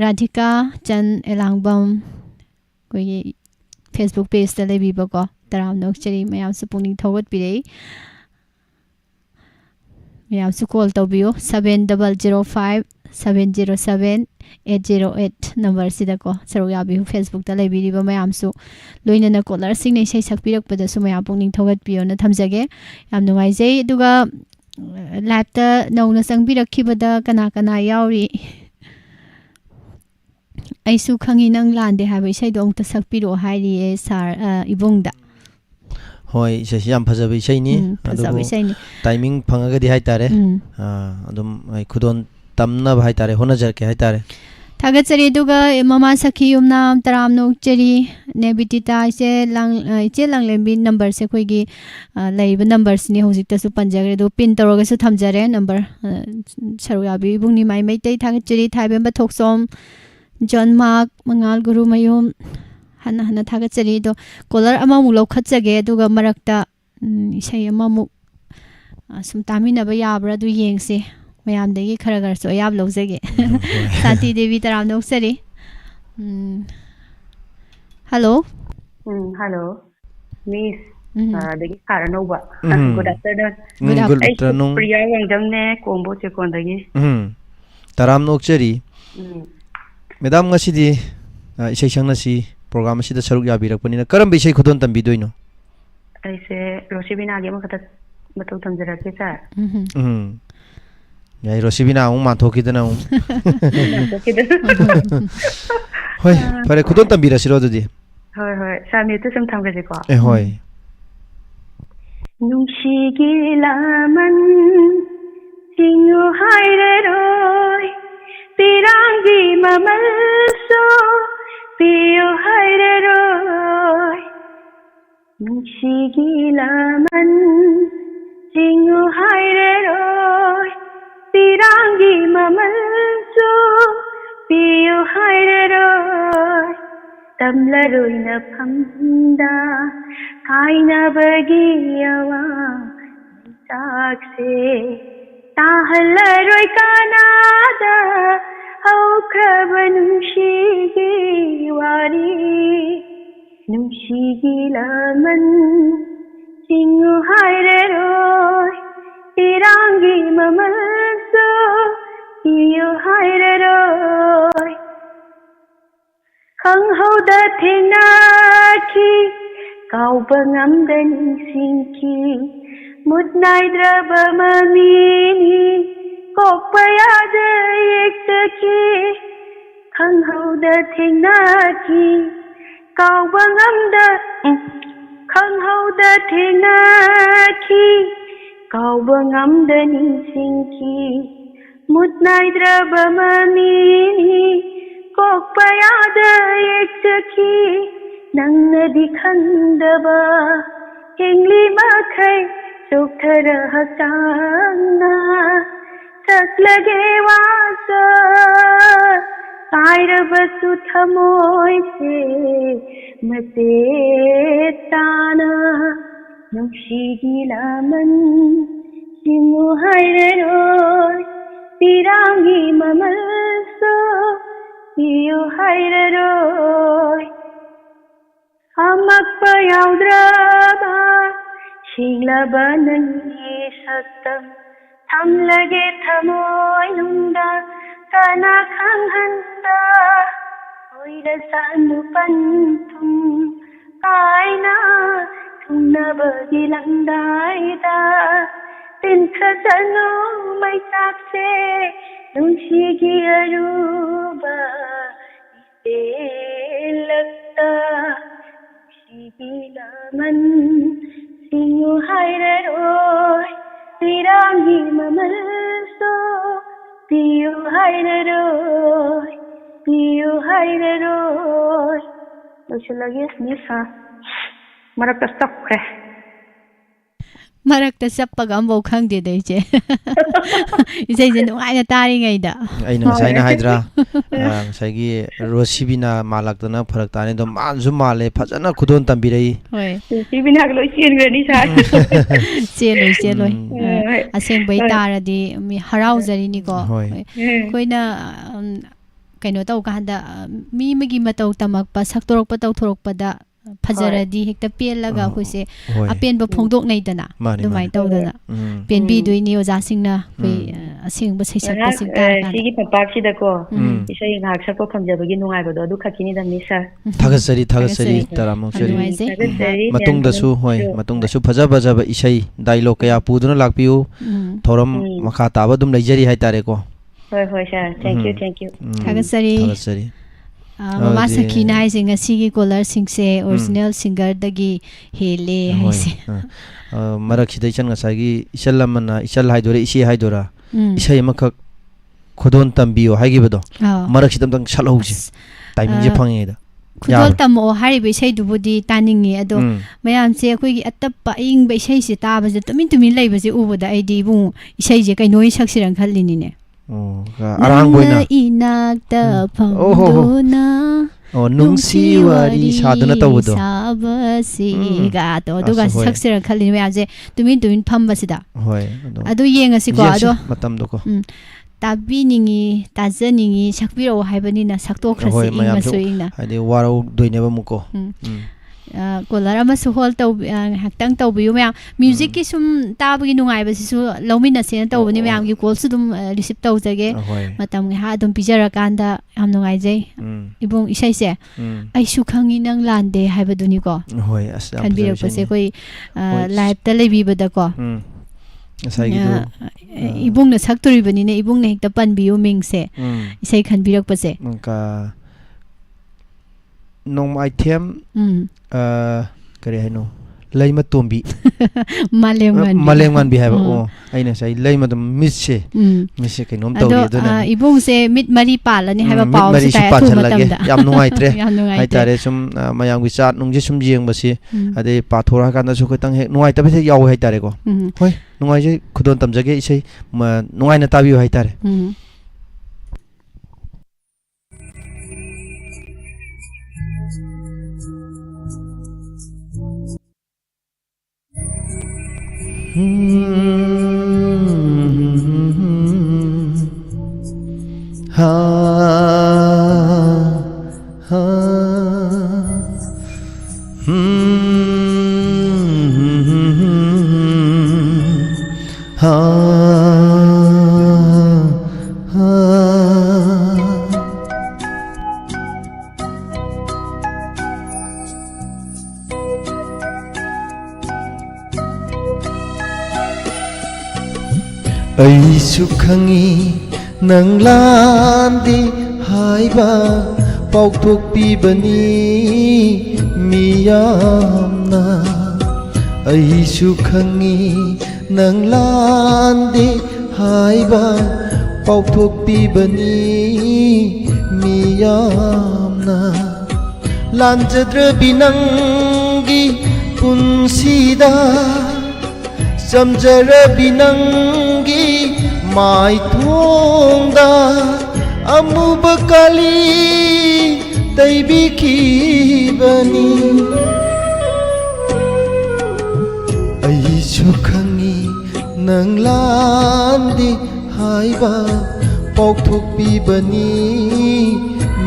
ꯔꯥꯙꯤꯀꯥ ꯆꯟ ꯑꯦꯂꯥꯡꯕꯝ ꯑꯩꯈꯣꯏꯒꯤ ꯐꯦꯁꯕꯨꯛ ꯄꯦꯖꯇ ꯂꯩꯕꯤꯕꯀꯣ ꯇꯔꯥꯝꯅ ꯑꯣꯛꯆꯔꯤ ꯃꯌꯥꯝꯁꯨ ꯄꯨꯛꯅꯤꯡ ꯊꯧꯒꯠꯄꯤꯔꯛꯏ ꯃꯌꯥꯝꯁꯨ ꯀꯣꯜ ꯇꯧꯕꯤꯌꯨ 7005-707-808 ꯅꯝꯕꯔꯁꯤꯗꯀꯣ ꯁꯔꯨꯛ ꯌꯥꯕꯤꯌꯨ ꯐꯦꯁꯕꯨꯛꯇ ꯂꯩꯕꯤꯔꯤꯕ ꯃꯌꯥꯝꯁꯨ ꯂꯣꯏꯅꯅ ꯀꯣꯂꯔꯁꯤꯡꯅ ꯏꯁꯩ ꯁꯛꯄꯤꯔꯛꯄꯗꯁꯨ ꯃꯌꯥꯝ ꯄꯨꯛꯅꯤꯡ ꯊꯧꯒꯠꯄꯤꯌꯣꯅ ꯊꯝꯖꯒꯦ ꯌꯥꯝ ꯅꯨꯡꯉꯥꯏꯖꯩ ꯑꯗꯨꯒ ꯂꯥꯏꯚꯇ ꯅꯧꯅ ꯆꯪꯕꯤꯔꯛꯈꯤꯕꯗ ꯀꯅꯥ ꯀꯅꯥ ꯌꯥꯎꯔꯤ ꯑꯩꯁꯨ ꯈꯪꯉꯤ ꯅꯪ ꯂꯥꯟꯗꯦ ꯍꯥꯏꯕ ꯏꯁꯩꯗꯣ ꯑꯃꯨꯛꯇ ꯁꯛꯄꯤꯔꯛꯑꯣ ꯍꯥꯏꯔꯤꯌꯦ ꯁꯥꯔ ꯏꯕꯨꯡꯗ ꯍꯣꯏ ꯏꯁꯩꯁꯤ ꯌꯥꯝ ꯐꯖꯕ ꯏꯁꯩꯅꯤ ꯐꯖꯕ ꯑꯗꯨꯕꯨ ꯏꯁꯩꯅꯤ ꯇꯥꯏꯃꯤꯡ ꯐꯪꯉꯒꯗꯤ ꯍꯥꯏꯇꯥꯔꯦ ꯑꯗꯨꯝ ꯑꯩ ꯈꯨꯗꯣꯟ ꯇꯝꯅꯕ ꯍꯥꯏꯇꯥꯔꯦ ꯍꯣꯠꯅꯖꯔꯛꯀꯦ ꯍꯥꯏꯇꯥꯔꯦ ꯊꯥꯒꯠꯆꯔꯤ ꯑꯗꯨꯒ ꯃꯃꯥ ꯁꯈꯤ ꯌꯨꯝꯅꯥꯝ ꯇꯔꯥꯝꯅ ꯑꯣꯛꯆꯔꯤ ꯅꯦꯕꯤꯇꯤꯇꯥ ꯏꯆꯦ ꯂꯥꯡꯂꯦꯝꯕꯤ ꯅꯝꯕꯔꯁꯦ ꯑꯩꯈꯣꯏꯒꯤ ꯂꯩꯔꯤꯕ ꯅꯝꯕꯔꯁꯤꯅꯤ ꯍꯧꯖꯤꯛꯇꯁꯨ ꯄꯟꯖꯈ꯭ꯔꯦ ꯑꯗꯨ ꯄꯤꯟ ꯇꯧꯔꯒꯁꯨ ꯊꯝꯖꯔꯦ ꯅꯝꯕꯔ ꯁꯔꯨꯛ ꯌꯥꯕꯤ ꯏꯕꯨꯡ ꯅꯤꯃꯥꯏ ꯃꯩꯇꯩ ꯊꯥꯒꯠꯆꯔꯤ ꯊꯥꯏꯕꯦꯝꯕ ꯊꯣꯛꯆꯣꯝ ꯖꯣꯟ ꯃꯥꯔꯛ ꯃꯉꯥꯜ ꯒꯨꯔꯨꯃꯌꯨꯝ ꯍꯟꯅ ꯊꯥꯒꯠꯆꯔꯤ ꯑꯗꯣ ꯀꯣꯂꯔ ꯑꯃꯃꯨꯛ ꯂꯧꯈꯠꯆꯒꯦ ꯑꯗꯨꯒ ꯃꯔꯛꯇ ꯏꯁꯩ ꯑꯃꯃꯨꯛ ꯁꯨꯝ ꯇꯥꯃꯤꯟꯅꯕ ꯌꯥꯕ꯭ꯔꯥ ꯑꯗꯨ ꯌꯦꯡꯁꯤ ꯃꯌꯥꯝꯗꯒꯤ ꯈꯔꯁꯨ ꯑꯌꯥꯕ ꯂꯧꯖꯒꯦ ꯁꯥꯟꯇꯤ ꯗꯦꯕꯤ ꯇꯔꯥꯝꯅ ꯑꯣꯛꯆꯔꯤ ꯍꯜꯂꯣ ꯍꯜꯂꯣ ꯃꯤꯁ ꯑꯗꯒꯤ ꯁꯥꯔ ꯑꯅꯧꯕ ꯒꯨꯗ ꯑꯐꯇꯔꯅꯨꯟ ꯒꯨꯗ ꯑꯩꯁꯨ ꯑꯐꯇꯔꯅꯨꯟ ꯄ꯭ꯔꯤꯌꯥ ꯋꯥꯡꯖꯝꯅꯦ ꯀꯣꯝꯕꯣ ꯆꯦꯀꯣꯟꯗꯒꯤ ꯇꯔꯥꯝꯅ ꯑꯣꯛꯆꯔꯤ ꯃꯦꯗꯥꯝ ꯉꯁꯤꯗꯤ ꯏꯁꯩ ꯁꯛꯅꯁꯤ ꯄ꯭ꯔꯣꯒ꯭ꯔꯥꯝ ꯑꯁꯤꯗ ꯁꯔꯨꯛ ꯌꯥꯕꯤꯔꯛꯄꯅꯤꯅ ꯀꯔꯝꯕ ꯏꯁꯩ ꯈꯨꯗꯣꯟ ꯇꯝꯕꯤꯗꯣꯏꯅꯣ ꯑꯩꯁꯦ ꯔꯣꯁꯤꯕꯤꯅꯥꯒꯤ ꯑꯃꯈꯛꯇ ꯃꯇꯧ ꯇꯝꯖꯔꯛꯀꯦ ꯁꯥꯔ ꯌꯥꯏ ꯔꯣꯁꯤꯕꯤꯅꯥ ꯑꯃꯨꯛ ꯃꯥꯟꯊꯣꯛꯈꯤꯗꯅ ꯑꯃꯨꯛ ꯍꯣꯏ ꯐꯔꯦ ꯈꯨꯗꯣꯟ ꯇꯝꯕꯤꯔꯁꯤꯔꯣ ꯑꯗꯨꯗꯤ ꯍꯣꯏ ꯍꯣꯏ ꯁꯥꯔ ꯃ꯭ꯌꯨꯠꯇ ꯁꯨꯝ ꯊꯝꯈ꯭ꯔꯁꯤꯀꯣ ꯍꯣꯏ ꯅꯨꯡꯁꯤꯒꯤ ꯂꯃꯟ ꯆꯤꯡꯉꯨ ꯍꯥꯏꯔꯔꯣꯏ ꯄꯤꯔꯥꯡꯒꯤ ꯃꯃꯜꯁꯨ ꯄꯤꯌꯨ ꯍꯥꯏꯔꯔꯣꯏ ꯅꯨꯡꯁꯤꯒꯤ ꯂꯃꯟ ꯆꯤꯡꯉꯨ ꯍꯥꯏꯔꯔꯣꯏ ꯄꯤꯔꯥꯡꯒꯤ ꯃꯃꯜꯁꯨ ꯄꯤꯌꯨ ꯍꯥꯏꯔꯔꯣꯏ ꯇꯝꯂꯔꯣꯏꯅ ꯐꯝꯗ ꯀꯥꯏꯅꯕꯒꯤ ꯑꯋꯥ ꯆꯥꯛꯁꯦ ꯇꯥꯍꯜꯂꯔꯣꯏ ꯀꯅꯥꯗ ꯍꯧꯈ꯭ꯔꯕ ꯅꯨꯡꯁꯤꯒꯤ ꯋꯥꯔꯤ ꯅꯨꯡꯁꯤꯒꯤ ꯂꯃꯟ ꯆꯤꯡꯉꯨ ꯍꯥꯏꯔꯔꯣꯏ ꯄꯤꯔꯥꯡꯒꯤ ꯃꯃꯜꯁꯨ ꯄꯤꯌꯨ ꯍꯥꯏꯔꯔꯣꯏ ꯈꯪꯍꯧꯗ ꯊꯦꯡꯅꯈꯤ ꯀꯥꯎꯕ ꯉꯝꯗ ꯅꯤꯡꯁꯤꯡꯈꯤ ꯃꯨꯠ ꯅꯥꯏꯗ꯭ꯔꯕ ꯃꯃꯤꯅꯤ ꯀꯣꯛꯄ ꯌꯥꯗ ꯌꯦꯛꯆꯈꯤ ꯈꯪꯍꯧꯗ ꯊꯦꯡꯅꯈꯤ ꯀꯥꯎꯕ ꯉꯝꯗ ꯈꯪꯍꯧꯗ ꯊꯦꯡꯅꯈꯤ ꯀꯥꯎꯕ ꯉꯝꯗ ꯅꯤꯡꯁꯤꯡꯈꯤ मुद्नाइद्रब मनी कोक्पा याद येचखी नंगनदी खंदबा हिंगली मखै चोखर हसाना सकलगे वास कायरबसु थमोय से मते ताना नुक्शिगिलामन सिंगु हायरोय तिरांगी ममलसो इयो हायरोय अमक्पा याउद्रबा शिंग्लबा नंगी सत्तम थमलगे थमोय नुंदा काना खंगहंदा ओइरसानु पंथुम कायना थुंगनबगी लंगदायदा तिनखसनु मैसाकसे नुंशिगी अरुबा इसेलक्ता नुंशिगी लामन सिंगु हायरोय तिरांगी ममलसो पियु हायरोय लोचलगे निसा मरक सपखे मरक्ता चप्पगा अमबौ खंगदे इचे इसे नुंगाइना तारिङैदा ꯑꯩꯅ ꯉꯁꯥꯏꯅ ꯍꯥꯏꯗ꯭ꯔꯥ ꯉꯁꯥꯏꯒꯤ ꯔꯣꯁꯤꯕꯤꯅ ꯃꯥꯜꯂꯛꯇꯅ ꯐꯔꯛ ꯇꯥꯅꯤ ꯑꯗꯣ ꯃꯥꯟꯁꯨ ꯃꯥꯜꯂꯦ ꯐꯖꯅ ꯈꯨꯗꯣꯟ ꯇꯝꯕꯤꯔꯛꯏ ꯍꯣꯏ ꯔꯣꯁꯤꯕꯤꯅꯥꯒ ꯂꯣꯏ ꯆꯦꯟꯈ꯭ꯔꯅꯤ ꯁꯥꯔ ꯆꯦꯜꯂꯣꯏ ꯑꯁꯦꯡꯕꯩ ꯇꯥꯔꯗꯤ ꯃꯤ ꯍꯔꯥꯎꯖꯔꯤꯅꯤꯀꯣ ꯑꯩꯈꯣꯏꯅ ꯀꯩꯅꯣ ꯇꯧꯀꯥꯟꯗ ꯃꯤ ꯑꯃꯒꯤ ꯃꯇꯧ ꯇꯝꯃꯛꯄ ꯁꯛꯇꯣꯔꯛꯄ ꯇꯧꯊꯣꯔꯛꯄꯗ ꯐꯖꯔꯗꯤ ꯍꯦꯛꯇ ꯄꯦꯜꯂꯒ ꯑꯩꯈꯣꯏꯁꯦ ꯑꯄꯦꯟꯕ ꯐꯣꯡꯗꯣꯛꯅꯩꯗꯅ ꯑꯗꯨꯃꯥꯏꯅ ꯇꯧꯗꯅ ꯄꯦꯟꯕꯤꯗꯣꯏꯅꯤ ꯑꯣꯖꯥꯁꯤꯡꯅ ꯑꯩꯈꯣꯏ ꯑꯁꯦꯡꯕ ꯁꯩꯁꯛꯄꯁꯤꯡ ꯇꯥꯔꯀꯥꯟꯗ ꯁꯤꯒꯤ ꯄꯥꯛꯁꯤꯗꯀꯣ ꯏꯁꯩ ꯉꯥꯏꯍꯥꯛ ꯁꯛꯄ ꯐꯪꯖꯕꯒꯤ ꯅꯨꯡꯉꯥꯏꯕꯗꯣ ꯑꯗꯨ ꯈꯛꯀꯤꯅꯤꯗꯅꯤ ꯁꯥꯔ ꯊꯥꯒꯠꯆꯔꯤ ꯇꯔꯥꯃꯨꯛꯆꯔꯤ ꯃꯇꯨꯡꯗꯁꯨ ꯍꯣꯏ ꯃꯇꯨꯡꯗꯁꯨ ꯐꯖ ꯐꯖꯕ ꯏꯁꯩ ꯗꯥꯏꯂꯣꯒ ꯀꯌꯥ ꯄꯨꯗꯨꯅ ꯂꯥꯛꯄꯤꯌꯨ ꯊꯧꯔꯝ ꯃꯈꯥ ꯇꯥꯕ ꯑꯗꯨꯝ ꯂꯩꯖꯔꯤ ꯍꯥꯏꯇꯥꯔꯦꯀꯣ ꯍꯣꯏ ꯁꯥꯔ ꯊꯦꯡꯛꯌꯨ ꯊꯥꯒꯠꯆꯔꯤ ꯃꯃꯥ ꯁꯈꯤꯅ ꯍꯥꯏꯁꯦ ꯉꯁꯤꯒꯤ ꯀꯣꯂꯔꯁꯤꯡꯁꯦ ꯑꯣꯔꯤꯖꯤꯅꯦꯜ ꯁꯤꯡꯒꯔꯗꯒꯤ ꯍꯦꯜꯂꯦ ꯍꯥꯏꯁꯦ ꯃꯔꯛꯁꯤꯗ ꯏꯆꯟ ꯉꯁꯥꯏꯒꯤ ꯏꯆꯜ ꯑꯃꯅ ꯏꯆꯜ ꯍꯥꯏꯗꯣꯏꯔꯥ ꯏꯆꯦ ꯍꯥꯏꯗꯣꯏꯔꯥ ꯏꯁꯩ ꯑꯃꯈꯛ ꯈꯨꯗꯣꯟ ꯇꯝꯕꯤꯌꯣ ꯍꯥꯏꯈꯤꯕꯗꯣ ꯃꯔꯛꯁꯤꯗ ꯑꯝꯇꯪ ꯁꯠꯍꯧꯁꯤ ꯇꯥꯏꯃꯤꯡꯁꯦ ꯐꯪꯉꯤꯉꯩꯗ ꯈꯨꯗꯣꯜ ꯇꯝꯃꯛꯑꯣ ꯍꯥꯏꯔꯤꯕ ꯏꯁꯩꯗꯨꯕꯨꯗꯤ ꯇꯥꯅꯤꯡꯉꯤ ꯑꯗꯣ ꯃꯌꯥꯝꯁꯦ ꯑꯩꯈꯣꯏꯒꯤ ꯑꯇꯞꯄ ꯑꯏꯪꯕ ꯏꯁꯩꯁꯦ ꯇꯥꯕꯁꯦ ꯇꯨꯃꯤꯟ ꯂꯩꯕꯁꯦ ꯎꯕꯗ ꯑꯩꯗꯤ ꯏꯕꯨꯡ ꯏꯁꯩꯁꯦ ꯀꯩꯅꯣꯒꯤ ꯁꯛꯁꯤꯔꯅ ꯈꯜꯂꯤꯅꯤꯅꯦ ꯑꯔꯥꯡꯕ ꯑꯣꯏꯅ 이낙다 펑도나 ꯅꯨꯡꯁꯤ ꯋꯥꯔꯤ ꯁꯥꯗꯨꯅ ꯇꯧꯕꯗꯣ 사버시가 또 누가 삭스를 칼리는 왜아제 두민 팜바시다 ꯍꯣꯏ 아도 이행하시고 아도 ꯃꯇꯝꯗꯣꯀꯣ 따비닝이 따저닝이 삭비로 하이버니나 삭도크라시 잉마수 잉나 하이디 와라우도이네바 무코 ꯀꯣꯂꯔ ꯑꯃꯁꯨ ꯍꯣꯜ ꯉꯥꯏꯍꯥꯛꯇꯪ ꯇꯧꯕꯤꯌꯨ ꯃꯌꯥꯝ ꯃ꯭ꯌꯨꯖꯤꯛꯀꯤ ꯁꯨꯝ ꯇꯥꯕꯒꯤ ꯅꯨꯡꯉꯥꯏꯕꯁꯤꯁꯨ ꯂꯧꯃꯤꯟꯅꯁꯦꯅ ꯇꯧꯕꯅꯤ ꯃꯌꯥꯝꯒꯤ ꯀꯣꯜꯁꯨ ꯑꯗꯨꯝ ꯔꯤꯁꯤꯞ ꯇꯧꯖꯒꯦ ꯃꯇꯝ ꯉꯥꯏꯍꯥꯛ ꯑꯗꯨꯝ ꯄꯤꯖꯔꯀꯥꯟꯗ ꯌꯥꯝ ꯅꯨꯡꯉꯥꯏꯖꯩ ꯏꯕꯨꯡ ꯏꯁꯩꯁꯦ ꯑꯩꯁꯨ ꯈꯪꯉꯤ ꯅꯪ ꯂꯥꯟꯗꯦ ꯍꯥꯏꯕꯗꯨꯅꯤꯀꯣ ꯈꯟꯕꯤꯔꯛꯄꯁꯦ ꯑꯩꯈꯣꯏ ꯂꯥꯏꯞꯇ ꯂꯩꯕꯤꯕꯗꯀꯣ ꯏꯕꯨꯡꯅ ꯁꯛꯇꯣꯔꯤꯕꯅꯤꯅ ꯏꯕꯨꯡꯅ ꯍꯦꯛꯇ ꯄꯟꯕꯤꯌꯨ ꯃꯤꯡꯁꯦ ꯏꯁꯩ ꯈꯟꯕꯤꯔꯛꯄꯁꯦ ꯅꯣꯡꯃꯥꯏꯊꯦꯝ ꯀꯔꯤ ꯍꯥꯏꯅꯣ ꯂꯩꯃ ꯇꯣꯝꯕꯤ ꯃꯥꯂꯦꯝꯉꯥꯟꯕꯤ ꯍꯥꯏꯕ ꯑꯣ ꯑꯩꯅ ꯉꯁꯥꯏ ꯂꯩꯃꯗ ꯃꯤꯠꯁꯦ ꯀꯩꯅꯣꯝ ꯇꯧꯔꯤ ꯑꯗꯨꯅ ꯏꯕꯨꯡꯁꯦ ꯃꯤꯠ ꯃꯔꯤ ꯄꯥꯜꯂꯅꯤ ꯍꯥꯏꯕ ꯄꯥꯎꯁꯨ ꯇꯥꯏ ꯑꯊꯨꯕ ꯃꯇꯝꯗ ꯌꯥꯝ ꯅꯨꯡꯉꯥꯏꯇ꯭ꯔꯦ ꯍꯥꯏꯇꯥꯔꯦ ꯁꯨꯝ ꯃꯌꯥꯝꯒꯤ ꯆꯥꯠ ꯅꯨꯡꯁꯦ ꯁꯨꯝ ꯌꯦꯡꯕꯁꯤ ꯑꯗꯩ ꯄꯥꯊꯣꯔꯛꯑꯀꯥꯟꯗꯁꯨ ꯈꯤꯇꯪ ꯍꯦꯛ ꯅꯨꯡꯉꯥꯏꯇꯕꯁꯦ ꯌꯥꯎꯋꯦ ꯍꯥꯏꯇꯥꯔꯦꯀꯣ ꯍꯣꯏ ꯅꯨꯡꯉꯥꯏꯖꯩ ꯈꯨꯗꯣꯟ ꯇꯝꯖꯒꯦ ꯏꯁꯩ ꯅꯨꯡꯉꯥꯏꯅ ꯇꯥꯕꯤꯌꯨ ꯍꯥꯏꯇꯥꯔꯦ ꯑꯩꯁꯨ ꯈꯪꯉꯤ ꯅꯪ ꯂꯥꯟꯗꯦ ꯍꯥꯏꯕ ꯄꯥꯎꯊꯣꯛꯄꯤꯕꯅꯤ ꯃꯤꯌꯥꯝꯅ ꯑꯩꯁꯨ ꯈꯪꯉꯤ ꯅꯪ ꯂꯥꯟꯗꯦ ꯍꯥꯏꯕ ꯄꯥꯎꯊꯣꯛꯄꯤꯕꯅꯤ ꯃꯤꯌꯥꯝꯅ ꯂꯥꯟꯖꯗ꯭ꯔꯕꯤ ꯅꯪꯒꯤ ꯄꯨꯟꯁꯤꯗ ꯆꯝꯖꯔꯕꯤ ꯅꯪꯒꯤ ꯃꯥꯏꯊꯣꯡꯗ ꯑꯃꯨꯕ ꯀꯥꯂꯤ ꯇꯩꯕꯤꯈꯤꯕꯅꯤ ꯑꯩꯁꯨ ꯈꯪꯉꯤ ꯅꯪ ꯂꯥꯟꯗꯦ ꯍꯥꯏꯕ ꯄꯥꯎꯊꯣꯛꯄꯤꯕꯅꯤ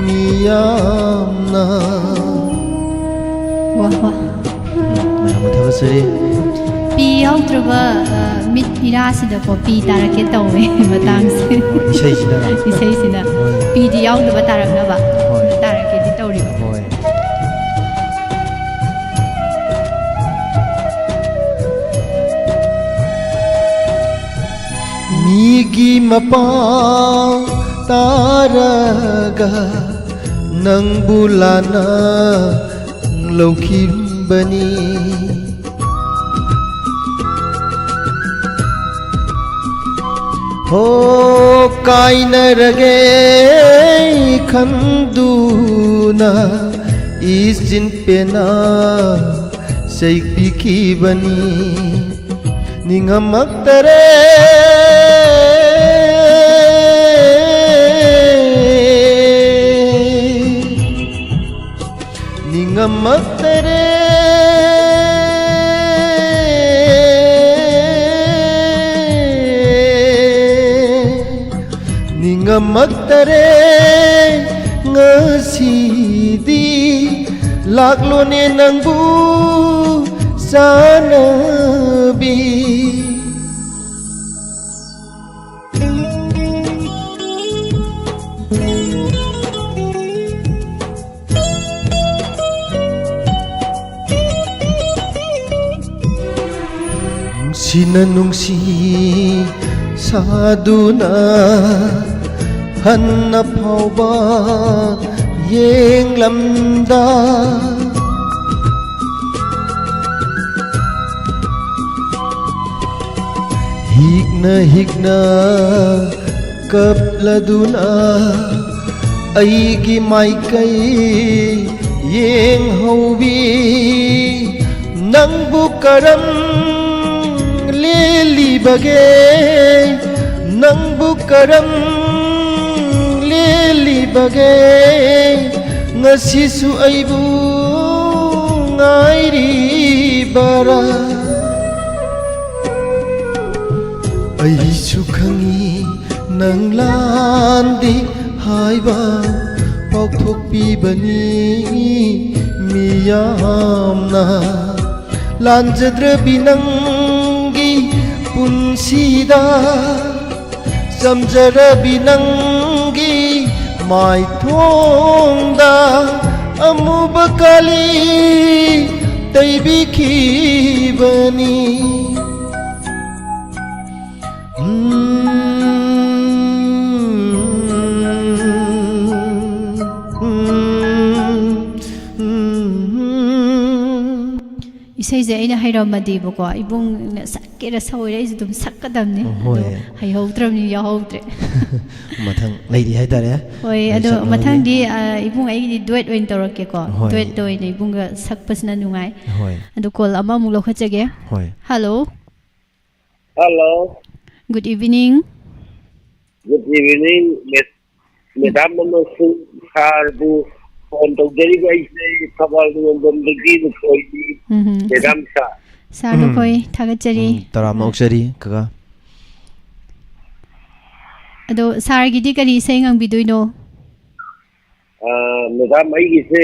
ꯃꯤꯌꯥꯝꯅ ꯋꯥ ꯋꯥ ꯃꯌꯥꯝ ꯊꯥꯒꯠꯆꯔꯤ ꯄꯤ ꯌꯥꯎꯗ꯭ꯔꯕ ꯃꯤꯠ ꯏꯔꯥꯁꯤꯗꯀꯣ ꯄꯤ ꯇꯥꯔꯛꯀꯦ ꯇꯧꯋꯦ ꯃꯇꯥꯡꯁꯦ 이세이시다 이세이시다 비디 야우드바 따라가봐 따라게디 떠오리고 미기 마빵 따라가 낭불라나 럭킴바니 हो कायनरगे खंदूना इसिन पेना सैपिकी बनी निंगमक्तरे निंगमक्तरे ngamagtare ngasidi laglone nangbu sanabi sinanungsi saduna hanna phauba yeng lamda hikna kapladuna aigi maikai yeng haubi nangbu karam leli bage nangbu karam libage ngasisu aibu ngairi bara aisu khangi nanglandi haiba paukthokpibani miyamna lanjadrabi nangi punsida samjarabi nangi maithongda amuba kali taibikibani 이세이제 아이나 하이라마디보고 이봉 sakera sawira is dum sakadamni hay howdramni ya howdre mathang leidi hai tare hoi ado mathang di ibung ai di duet oin toroke ko duet doi nei bunga sakpasna nungai ado call ama mu lokhachage hello hello good evening madam namu sarbu phone to gari gai se khabar ngom dagi koi madam sa Sarno koi thagachari taram oksari kaga ado sargi di kari sei ngang biduino madam ai gi se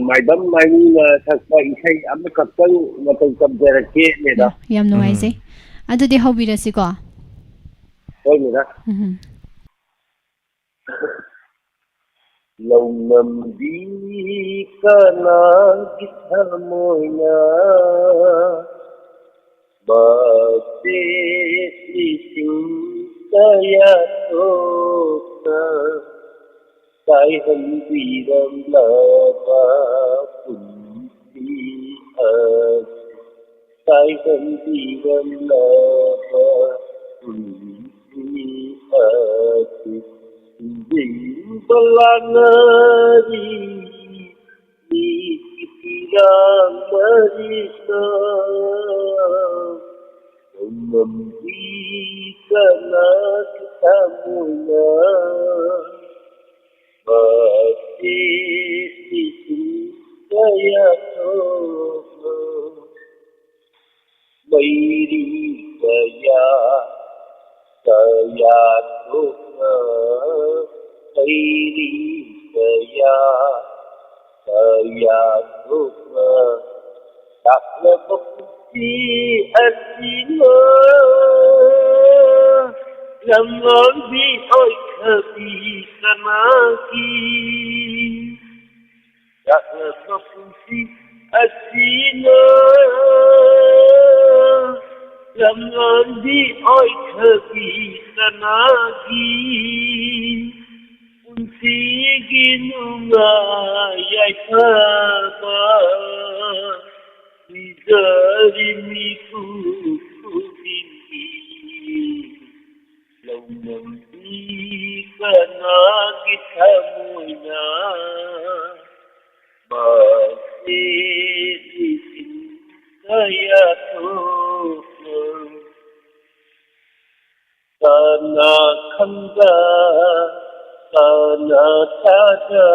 maidam mani na sakpa isai am kakkang matai kabjarake madam yam no ai se ado de hobirasi ko hoi madam lâu năm đi kana kithamoina ba te sing kaya tota kai han viram la ba punti kai han viram la ba punti Balanari Ikirang Marisa Membikana kita mula Batisi saya toba Bairi saya toba Bairi saya toba Tak lepas asima Lamang di oi kebisan lagi Tak lepas asima Lamang di oi kebisan lagi Unsi ginunga yai kabar Dari miku ini Lau membikana kita mulia Masih di sini saya toba Tanah kanda Tanah tada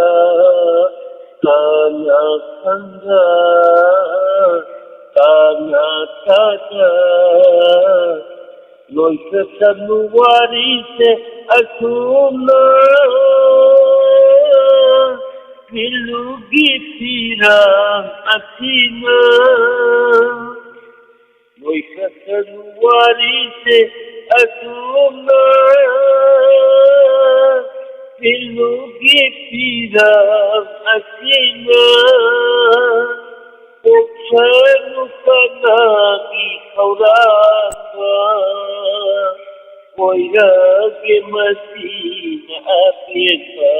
Tanah kanda Tanah tada Loi ketemu warise asuna Milugi pirang atina Loi ketemu warise asuna Milugi pirang atina Okshanu kanagi kauranga Moirage masina apyeka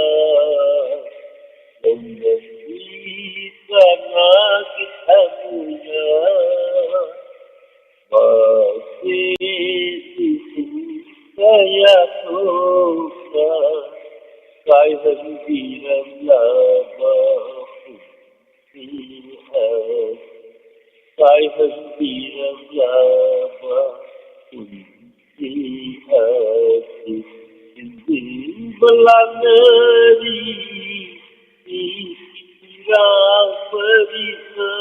Lembisa nagi tamuya Masih saya toba Kai handiram laba Sai handiram laba Kunci hati Indin belanari Istirah berisa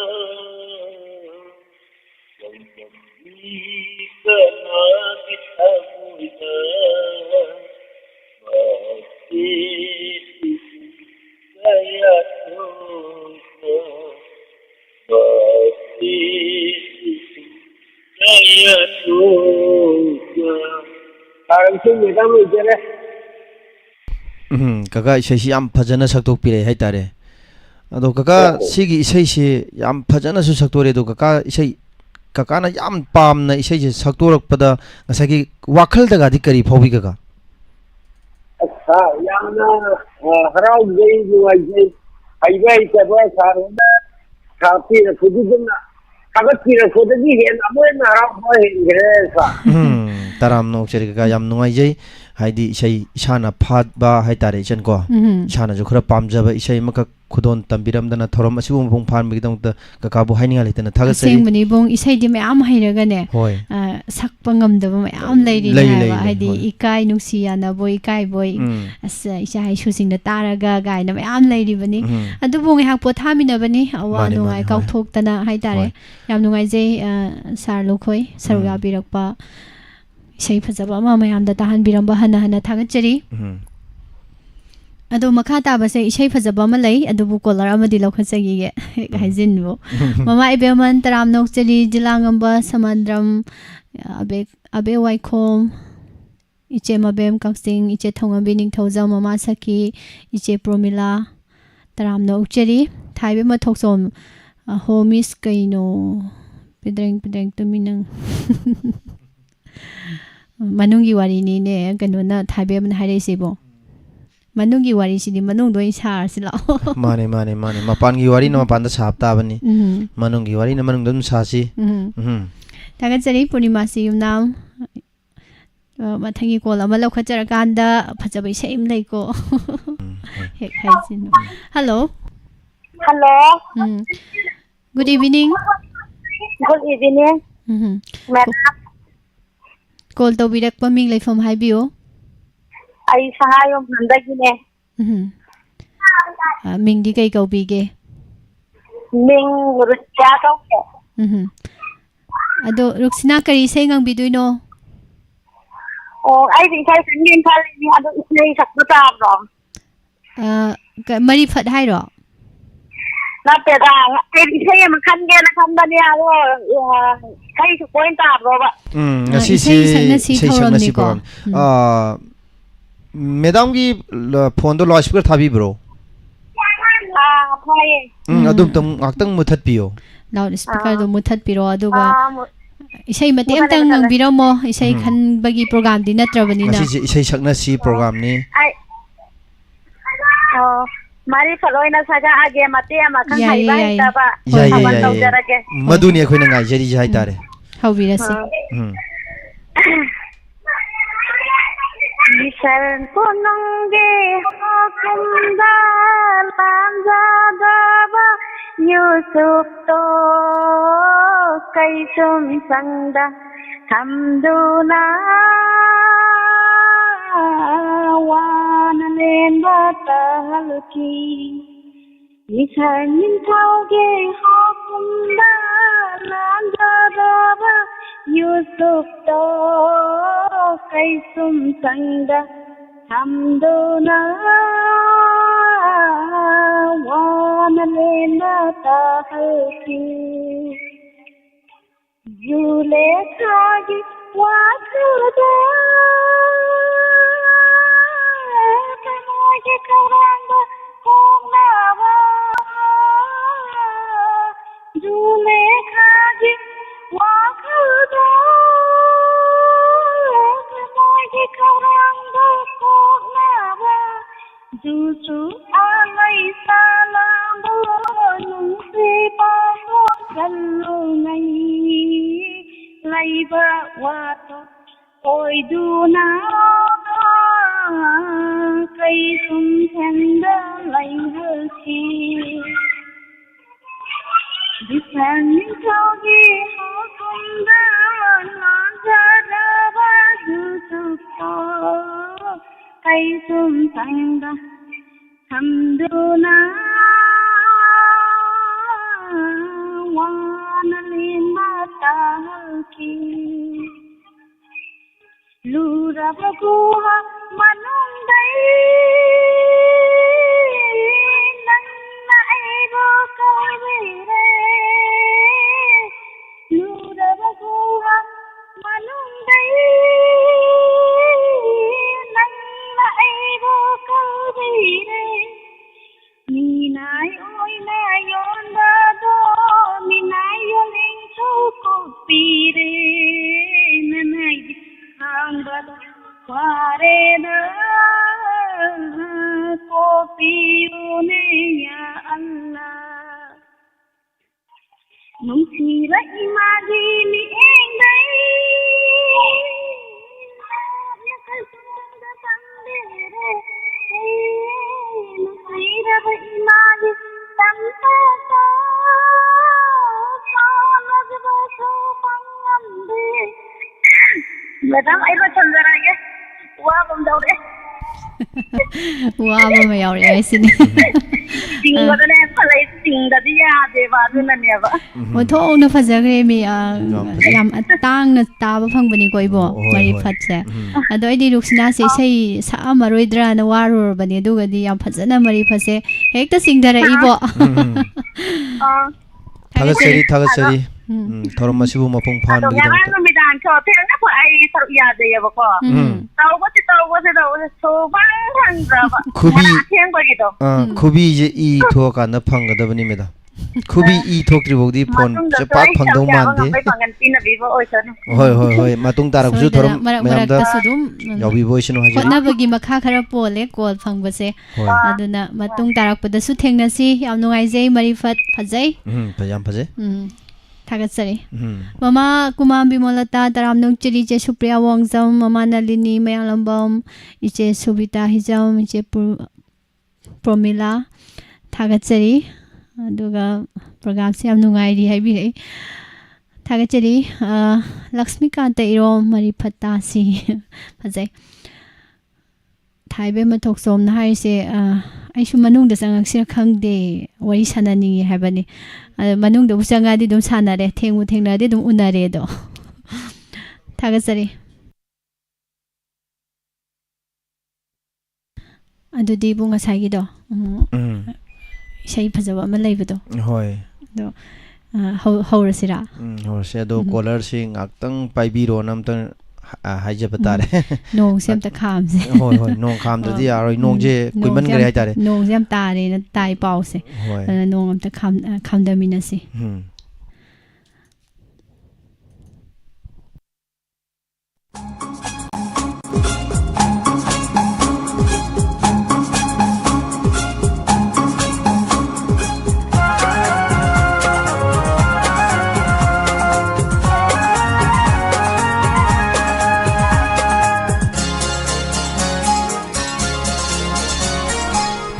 Yang membikana kita mulia Masih saya toba saya toba Parang sini kami jere kaka isai si am phajana saktok pire hai tare ado kaka sigi isai si am phajana su saktore do kaka isai kaka na yam pam na isai je saktorak pada ngasagi wakhal daga dikari phobi kaka yamna harau jai nuai Aibai taba sarunda kapi na kududna kagat na kududi hen amoy na harap mo hen gresa taram no cheri ka yam nuai jai haidi isai isana phat ba hai tare chen ko isana jo khara pamjaba isai maka khudon tambiram dana thorom asibu mphung phan bi dong ta kaka bu hainga letana thaga seri sengmani bong isai di mayam hairaga ne sakpa ngamdaba mayam leiri ne haidi ikai nungsi yana boy ikai boy asa isa hai shusing da taraga gai na mayam leiri bani adu bong hak pothamina bani awa nungai kaukthok tana hai tare yam nungai je sar lokhoi saruga birakpa isai phajaba ma mayam da tahan biramba hana hana thagachari ado makha taba se isai phajaba ma lei adubu kolar amadi lokhachagi ge haijin bo mama ibeman taram nok chali jilangamba samandram abe waikhom iche mabem kaksing iche thongambi ning thojam mama saki iche promila taram nok chali thaibe ma thoksom homis kaino pedreng tuminang manungi wari ni ne kanona thaibe man haire sebo manungi wari sidi manung doi sar sila mane mapan gi wari na mapan da sapta bani manungi wari na manung dum sasi taga chari purnima si yumnam mathangi kola ma lokha chara kanda phajabai seim lei ko Hek haijin. Hello. Hello. Good evening. Good evening. Madam. Call to birak paming leifam haibio. Ay sangayong handagine. Ming di kay kaubige. Ming Rusya ko. Ado Ruxina kari say ngang biduino. Oh, ay di say singin kali ni ado isnay sakta ro. Mari phat hai ro. Na peda ay di say makan ge na kan bani ado kai su point ta ro ba. ngasi si sakna si program. Madam ki phone do loudspeaker thabi bro. Phai. Adum tum aktang muthat piyo. Loudspeaker do muthat piro aduga. Isay mati amtang ngang biramo isay khan bagi program di natrabani na. Ngasi isay sakna si program ni. Ay. Oh, mari phaloy na saga age mati ama kan hai ba ta ba. Ya. Maduni akhoi na ngai jeri jai tare. Haubirasi. Nishan punongge hakunda lanja daba Yusuf to kai sum sangda hamduna wana lemba tahalki Nishan tauge hakunda lanja daba Yusuf to kai sum sangda hamduna wana lena tahalki Jule khagi wakada kamaje karanga kongnawa Jule khagi wakada kamaje karanga kongnawa Juju alai salamu nungsi pamu kallu nai laiba wato oi duna kai sum thanda lai halki Disan togi hakunda nanjara juju ko kai sum thanda hamduna wana lima tahalki lura baguha manundai nanna aibo kavire lura baguha manundai nanna aibo kavire Minai oi na yonda do minai yoling chuko pire nanai hangada kware da kopi une ya Allah Nungsira imagi ni engai nakasunda sandere Nungsira imagi tamta sa sanagba so pangamde Madam ai ba chandara ge wa bom daw de Wow, ma yauri ai sini. Tingga da ne phalai tingda di ya de ba du na ne ba O tho na fajagre mi yam atang na taba phangbani ko ibo mari phatse. Ado idi ruksina se sei sa amaroidra na warur bani duga di yam phajana mari phase hekta singdara ibo. Thagasari thorom masibu mapung phan Ado bi ya na mi dan ko te na ko ai saru ya de ya ba ko taw ba ti so bang thang ra ba Khubi theng ba gi do khubi je i tho ka na phanggadabani meda khubi i thokri bodi phone je pak phangdau mande bai pangan tin na bi ba oi san hoi matung tarak ju thorom mayam da sudum yawi voice no haje hotna bagi makha khara pole call phangbase aduna matung tarak pada su thengna si yam nungai jai mari phat phajai pajam phaje Thagasari Mama Kumam Bimolata Taramnung Chiri Je Supriya Wongzam Mama Nalini Mayalambam Iche Subita Hijam Iche ꯄ꯭ꯔꯣꯃꯤꯂꯥ ꯊꯥꯒꯠꯆꯔꯤ ꯑꯗꯨꯒ ꯄ꯭ꯔꯣꯒ꯭ꯔꯥꯝꯁꯦ ꯌꯥꯝ ꯅꯨꯡꯉꯥꯏꯔꯤ ꯍꯥꯏꯕꯤꯔꯛꯏ ꯊꯥꯒꯠꯆꯔꯤ ꯂꯛꯁꯃꯤꯀꯥꯟꯇ ꯏꯔꯣꯝ ꯃꯔꯤꯐꯠꯇꯥꯁꯤ ꯐꯖꯩ ꯊꯥꯏꯕꯦꯝ ꯃꯊꯣꯛꯆꯣꯝꯅ ꯍꯥꯏꯔꯤꯁꯦ ꯑꯩꯁꯨ ꯃꯅꯨꯡꯗ ꯆꯪꯉꯛꯁꯤꯔ ꯈꯪꯗꯦ ꯋꯥꯔꯤ ꯁꯥꯟꯅꯅꯤꯡꯉꯤ ꯍꯥꯏꯕꯅꯤ ꯃꯅꯨꯡꯗꯕꯨ ꯆꯪꯉꯛꯑꯗꯤ ꯑꯗꯨꯝ ꯁꯥꯟꯅꯔꯦ ꯊꯦꯡꯕꯨ ꯊꯦꯡꯅꯔꯗꯤ ꯑꯗꯨꯝ ꯎꯅꯔꯦꯗꯣ ꯊꯥꯒꯠꯆꯔꯤ ꯑꯗꯨꯗꯤ ꯏꯕꯨꯡ ꯉꯁꯥꯏꯒꯤꯗꯣ ꯏꯁꯩ ꯐꯖꯕ ꯑꯃ ꯂꯩꯕꯗꯣ ꯍꯣꯏ ꯑꯗꯣ ꯍꯧꯔꯁꯤꯔꯥ ꯍꯧꯔꯁꯦ ꯑꯗꯣ ꯀꯣꯂꯔꯁꯤ ꯉꯥꯛꯇꯪ ꯄꯥꯏꯕꯤꯔꯣꯅ ꯑꯝꯇꯪ ꯍꯥꯏꯖꯕ ꯇꯥꯔꯦ ꯅꯣꯡꯁꯦ ꯑꯝꯇ ꯈꯥꯝꯁꯦ ꯍꯣꯏ ꯍꯣꯏ ꯅꯣꯡ ꯈꯥꯝꯗ꯭ꯔꯗꯤ ꯌꯥꯔꯣꯏ ꯅꯣꯡꯁꯦ ꯀꯨꯏꯃꯟꯈ꯭ꯔꯦ ꯍꯥꯏꯇꯥꯔꯦ ꯅꯣꯡꯁꯦ ꯌꯥꯝ ꯇꯥꯔꯦꯅ ꯇꯥꯏ ꯄꯥꯎꯁꯦ ꯍꯣꯏ ꯑꯗꯨꯅ ꯅꯣꯡ ꯑꯝꯇ ꯈꯥꯝꯗꯃꯤꯟꯅꯁꯤ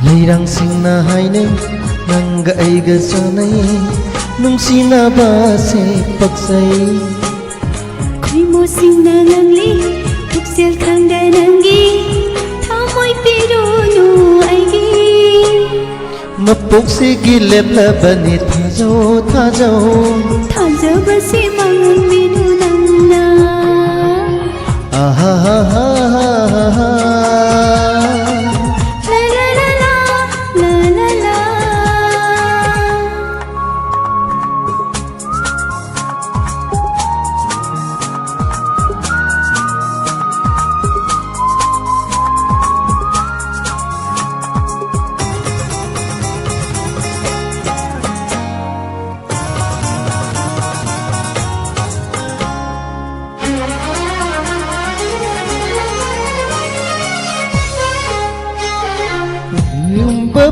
ꯂꯩꯔꯥꯡꯁꯤꯡꯅ ꯍꯥꯏꯅꯩ ꯅꯪꯒ ꯑꯩꯒ ꯆꯥꯅꯩ ꯅꯨꯡꯁꯤꯅꯕꯁꯦ ꯄꯛꯆꯩ ꯈꯨꯏꯃꯣꯁꯤꯡꯅ ꯉꯪꯂꯤ ꯄꯨꯛꯆꯦꯜ ꯈꯪꯗ ꯅꯪꯒꯤ ꯊꯃꯣꯏ ꯄꯤꯔꯨꯅꯨ ꯑꯩꯒꯤ ꯃꯄꯣꯛꯁꯤꯒꯤ ꯂꯦꯞꯂꯕꯅꯤ ꯊꯥꯖꯧ ꯊꯥꯖꯧ ꯊꯥꯖꯕꯁꯤ ꯃꯥꯡꯍꯟꯕꯤꯅꯨ ꯅꯪꯅ 아하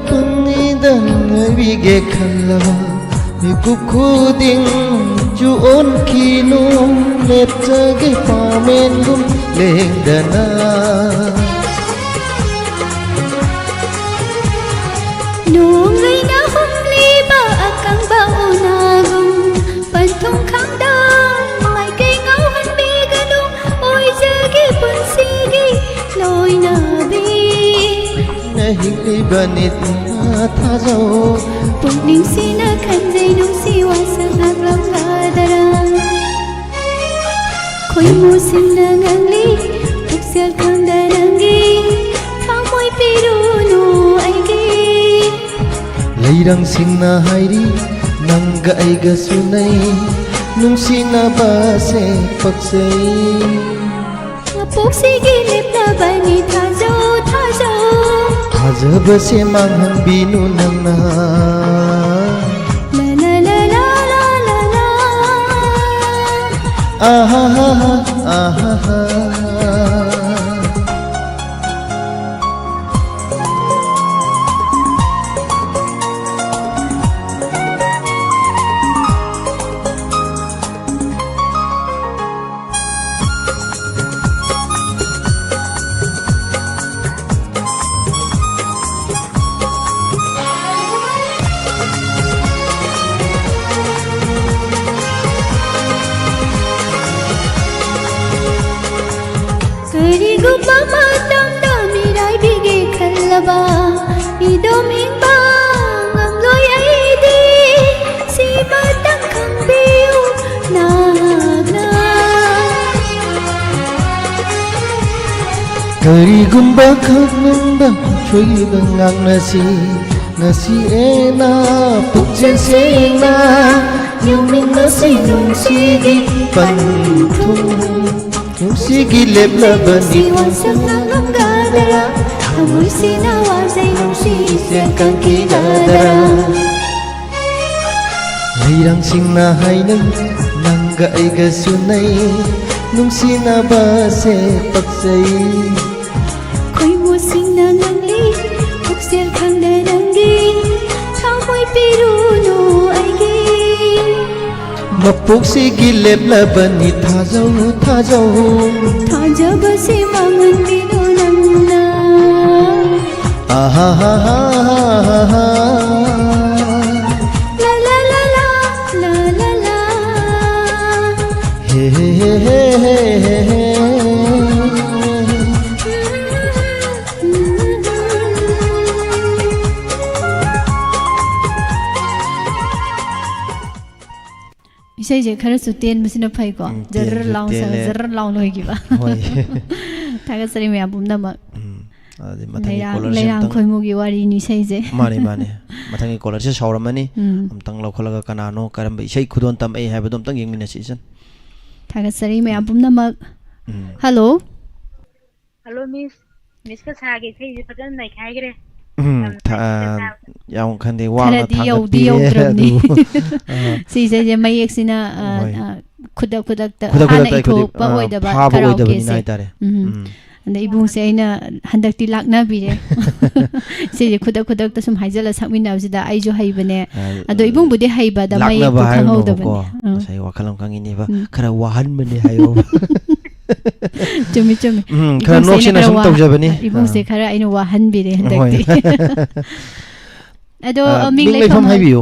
ꯄꯨꯟꯅꯤꯗꯅꯕꯤꯒꯦ ꯈꯜꯂꯕ ꯃꯤꯀꯨꯞ ꯈꯨꯗꯤꯡ ꯆꯨꯑꯣꯟꯈꯤꯅꯨ ꯂꯦꯞꯆꯒꯦ ꯄꯥꯃꯦꯟꯒꯨꯝ ꯂꯦꯡꯗꯅ ꯅꯣꯡꯂꯩꯅ ꯍꯨꯝꯂꯤꯕ ꯑꯀꯪꯕ ꯎꯅꯒꯨꯝ ꯄꯟꯊꯨꯡ ꯈꯪꯗ ꯃꯥꯏꯀꯩ ꯉꯥꯎꯍꯟꯕꯤꯒꯅꯨ ꯑꯣꯏꯖꯒꯦ ꯄꯨꯟꯁꯤꯒꯤ ꯂꯣꯏꯅꯕꯤ ꯍꯤꯡꯂꯤꯕꯅꯤ ꯊꯥꯖꯧ ꯄꯨꯛꯅꯤꯡꯁꯤꯅ ꯈꯟꯖꯩ ꯅꯨꯡꯁꯤ ꯋꯥꯁꯛ ꯉꯥꯛꯂꯝꯒꯗꯔꯥ ꯈꯣꯏꯃꯨꯁꯤꯡꯅ ꯉꯪꯂꯤ ꯄꯨꯛꯆꯦꯜ ꯈꯪꯗ ꯅꯪꯒꯤ ꯊꯃꯣꯏ ꯄꯤꯔꯨꯅꯨ ꯑꯩꯒꯤ ꯂꯩꯔꯥꯡꯁꯤꯡꯅ ꯍꯥꯏꯔꯤ ꯅꯪꯒ ꯑꯩꯒ ꯆꯨꯅꯩ ꯅꯨꯡꯁꯤꯅꯕꯁꯦ ꯄꯛꯆꯩ ꯃꯄꯣꯛꯁꯤꯒꯤ ꯂꯦꯞꯂꯕꯅꯤ ꯊꯥꯖꯧ ꯊꯥꯖꯧ ꯊꯥꯖꯕꯁꯦ ꯃꯥꯡꯍꯟꯕꯤꯅꯨ ꯅꯪꯅ ला ला ला ला ला ला आहा आहा ꯀꯔꯤꯒꯨꯝꯕ ꯃꯇꯝꯗ ꯃꯤꯔꯥꯏꯕꯤꯒꯦ ꯈꯜꯂꯕ ꯏꯗꯣꯝ ꯍꯤꯡꯕ ꯉꯝꯂꯣꯏ ꯑꯩꯗꯤ ꯁꯤꯃꯇꯪ ꯈꯪꯕꯤꯌꯨ ꯅꯍꯥꯛꯅ ꯀꯔꯤꯒꯨꯝꯕ ꯈꯪꯅꯤꯡꯕ ꯁꯣꯏꯕ ꯉꯥꯡꯅꯁꯤ ꯉꯁꯤ ꯑꯩꯅ ꯄꯨꯛꯆꯦꯜ ꯁꯦꯡꯅ ꯌꯨꯝꯃꯤꯟꯅꯁꯤ ꯅꯨꯡꯁꯤꯒꯤ ꯄꯟꯊꯨꯡ ꯅꯨꯡꯁꯤꯒꯤ ꯂꯦꯞꯂꯕꯅꯤ ꯋꯥꯁꯛ ꯉꯥꯛꯂꯝꯒꯗꯔꯥ ꯊꯃꯣꯏꯁꯤꯅ ꯋꯥꯖꯩ ꯅꯨꯡꯁꯤꯁꯦ ꯀꯪꯈꯤꯒꯗꯔꯥ ꯂꯩꯔꯥꯡꯁꯤꯡꯅ ꯍꯥꯏꯅꯩ ꯅꯪꯒ ꯑꯩꯒ ꯆꯨꯅꯩ ꯅꯨꯡꯁꯤꯅꯕꯁꯦ ꯄꯛꯆꯩ ꯈꯣꯏꯃꯨꯁꯤꯡꯅ ꯉꯪꯂꯤ ꯄꯨꯛꯆꯦꯜ ꯈꯪꯗ ꯅꯪꯒꯤ ꯊꯃꯣꯏ ꯄꯤꯔꯨꯅꯨ ꯑꯩꯒꯤ ꯃꯄꯣꯛꯁꯤꯒꯤ ꯂꯦꯞꯂꯕꯅꯤ ꯊꯥꯖꯧ ꯊꯥꯖꯧ ꯊꯥꯖꯕꯁꯤ ꯃꯥꯡꯍꯟꯕꯤꯅꯨ ꯅꯪꯅ आहा हा हा हा हा La la la la la la la. हे हे हे हे हे हे इसे खरसु तेनबसिना फैको जर लाउन सा जर लाउन होइगिबा होय थागसरी मे अबुमनम अदि मथंगी कॉलर से लेरांग खोइमुगी वारी नि सैजे माने माने मथंगी कॉलर से सावरमनी अमतंग लौखलगा कनानो करम इसे खुदोन तम ए हाबदो अमतंग यंगमिना सीजन थागसरी मे अबुमनम हेलो हेलो मिस का सागे थे ये फजन नहीं खाएगे याव खंदे वांग खरदी थांगत यौदी यौद्रमनी सीजे जे मयेक्सिना खुदा खुदक हाना इथोपा ओइदबा कराओके से अंदे इबुंसे आइना हंदक्ति लाकना बिरे से खुदा खुदक त सुम हाइजला सकमिनाबसिदा आइजो हाइबने अदो इबुं बुदे हाइबा दा मय खंगौदबने सही वखलम खंगिनीबा खरा वाहन मने हायो चुमी चुमी खरा नोक्सिना सम तौजबनी इबुंसे खरा आइना वाहन बिरे हंदक्ति अदो मिंग लेफम हाइबियो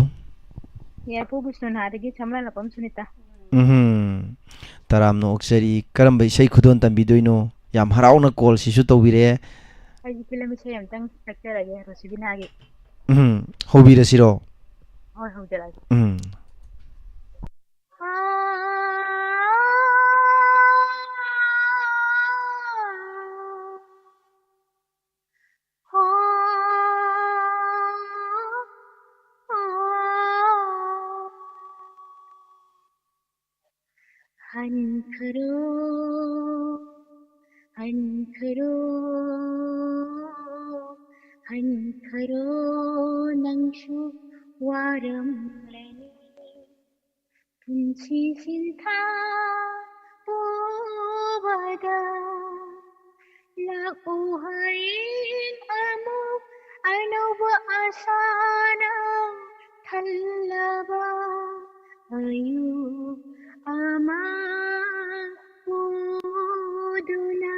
या पुबुसुन हादगी समला लपम सुनिता तराम नो अक्सरी करम इसे खुदोन तंबिदोइनो याम हराउना कॉल सिसु तौबिरे आई फिल्म से हमतंग सक्चरगे रसिबिनागे होबिरसिरो होय होजरा हंखरो नंशु वारम लेने पुंची सिंथा पोवदा लाओ हरिन अमु अनोब आसाना थल्लबा अयु आमा उदुना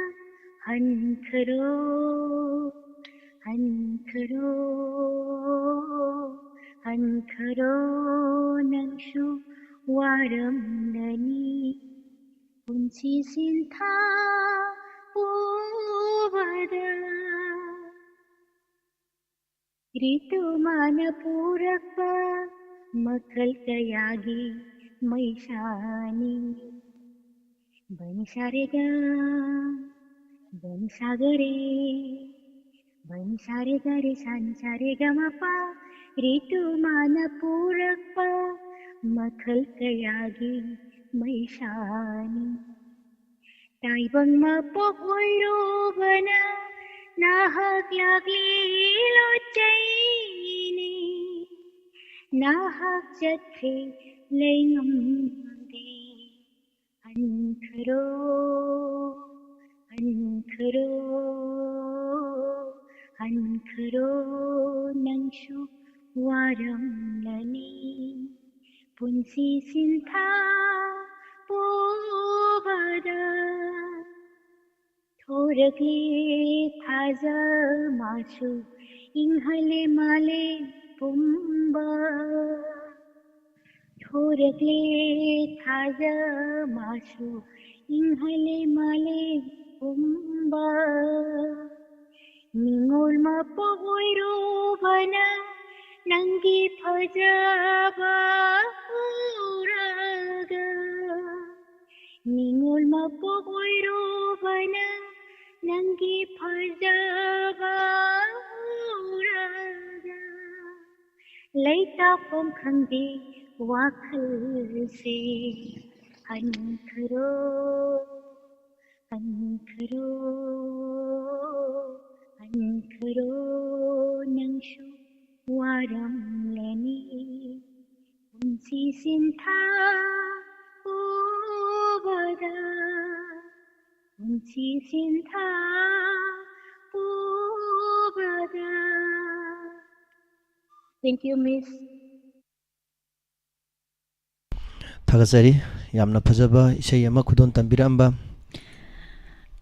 हंखरो हंखरो हंखरो नंशु वारम ननी पुंची सिंथा पोवदा ऋतु मान पूरक मखल कयागी मैशानी बनिसारेगा बनिसागरे बनिसारे गरे सानिसारे गमपा ऋतु मान पूरक मखल कयागी मैशानी ताइबंग मपोक ओइरो बना नाहक लागली लोचैनी नाहक जथे लेंगम दे हंखरो हंखरो हंखरो नंशु वारम ननी पुंसी सिंथा पोवदा थोरगे थाजा मासु इंहले माले पुंबा थोरगे थाजा मासु इंहले माले पुंबा निंगोल मपोइरो बना नंगी फजबा उरागा निंगोल मपोइरो बना नंगी फजबा उरागा लैता पम खंगे वाखल से हंखरो हंखरो हंखरो नंशु वारम लेनी उनसी सिंथा पोवदा उनसी सिंथा पोवदा Thank you, Miss. थागसरी यामना फजबा इसे यमा खुदोन तंबिरंबा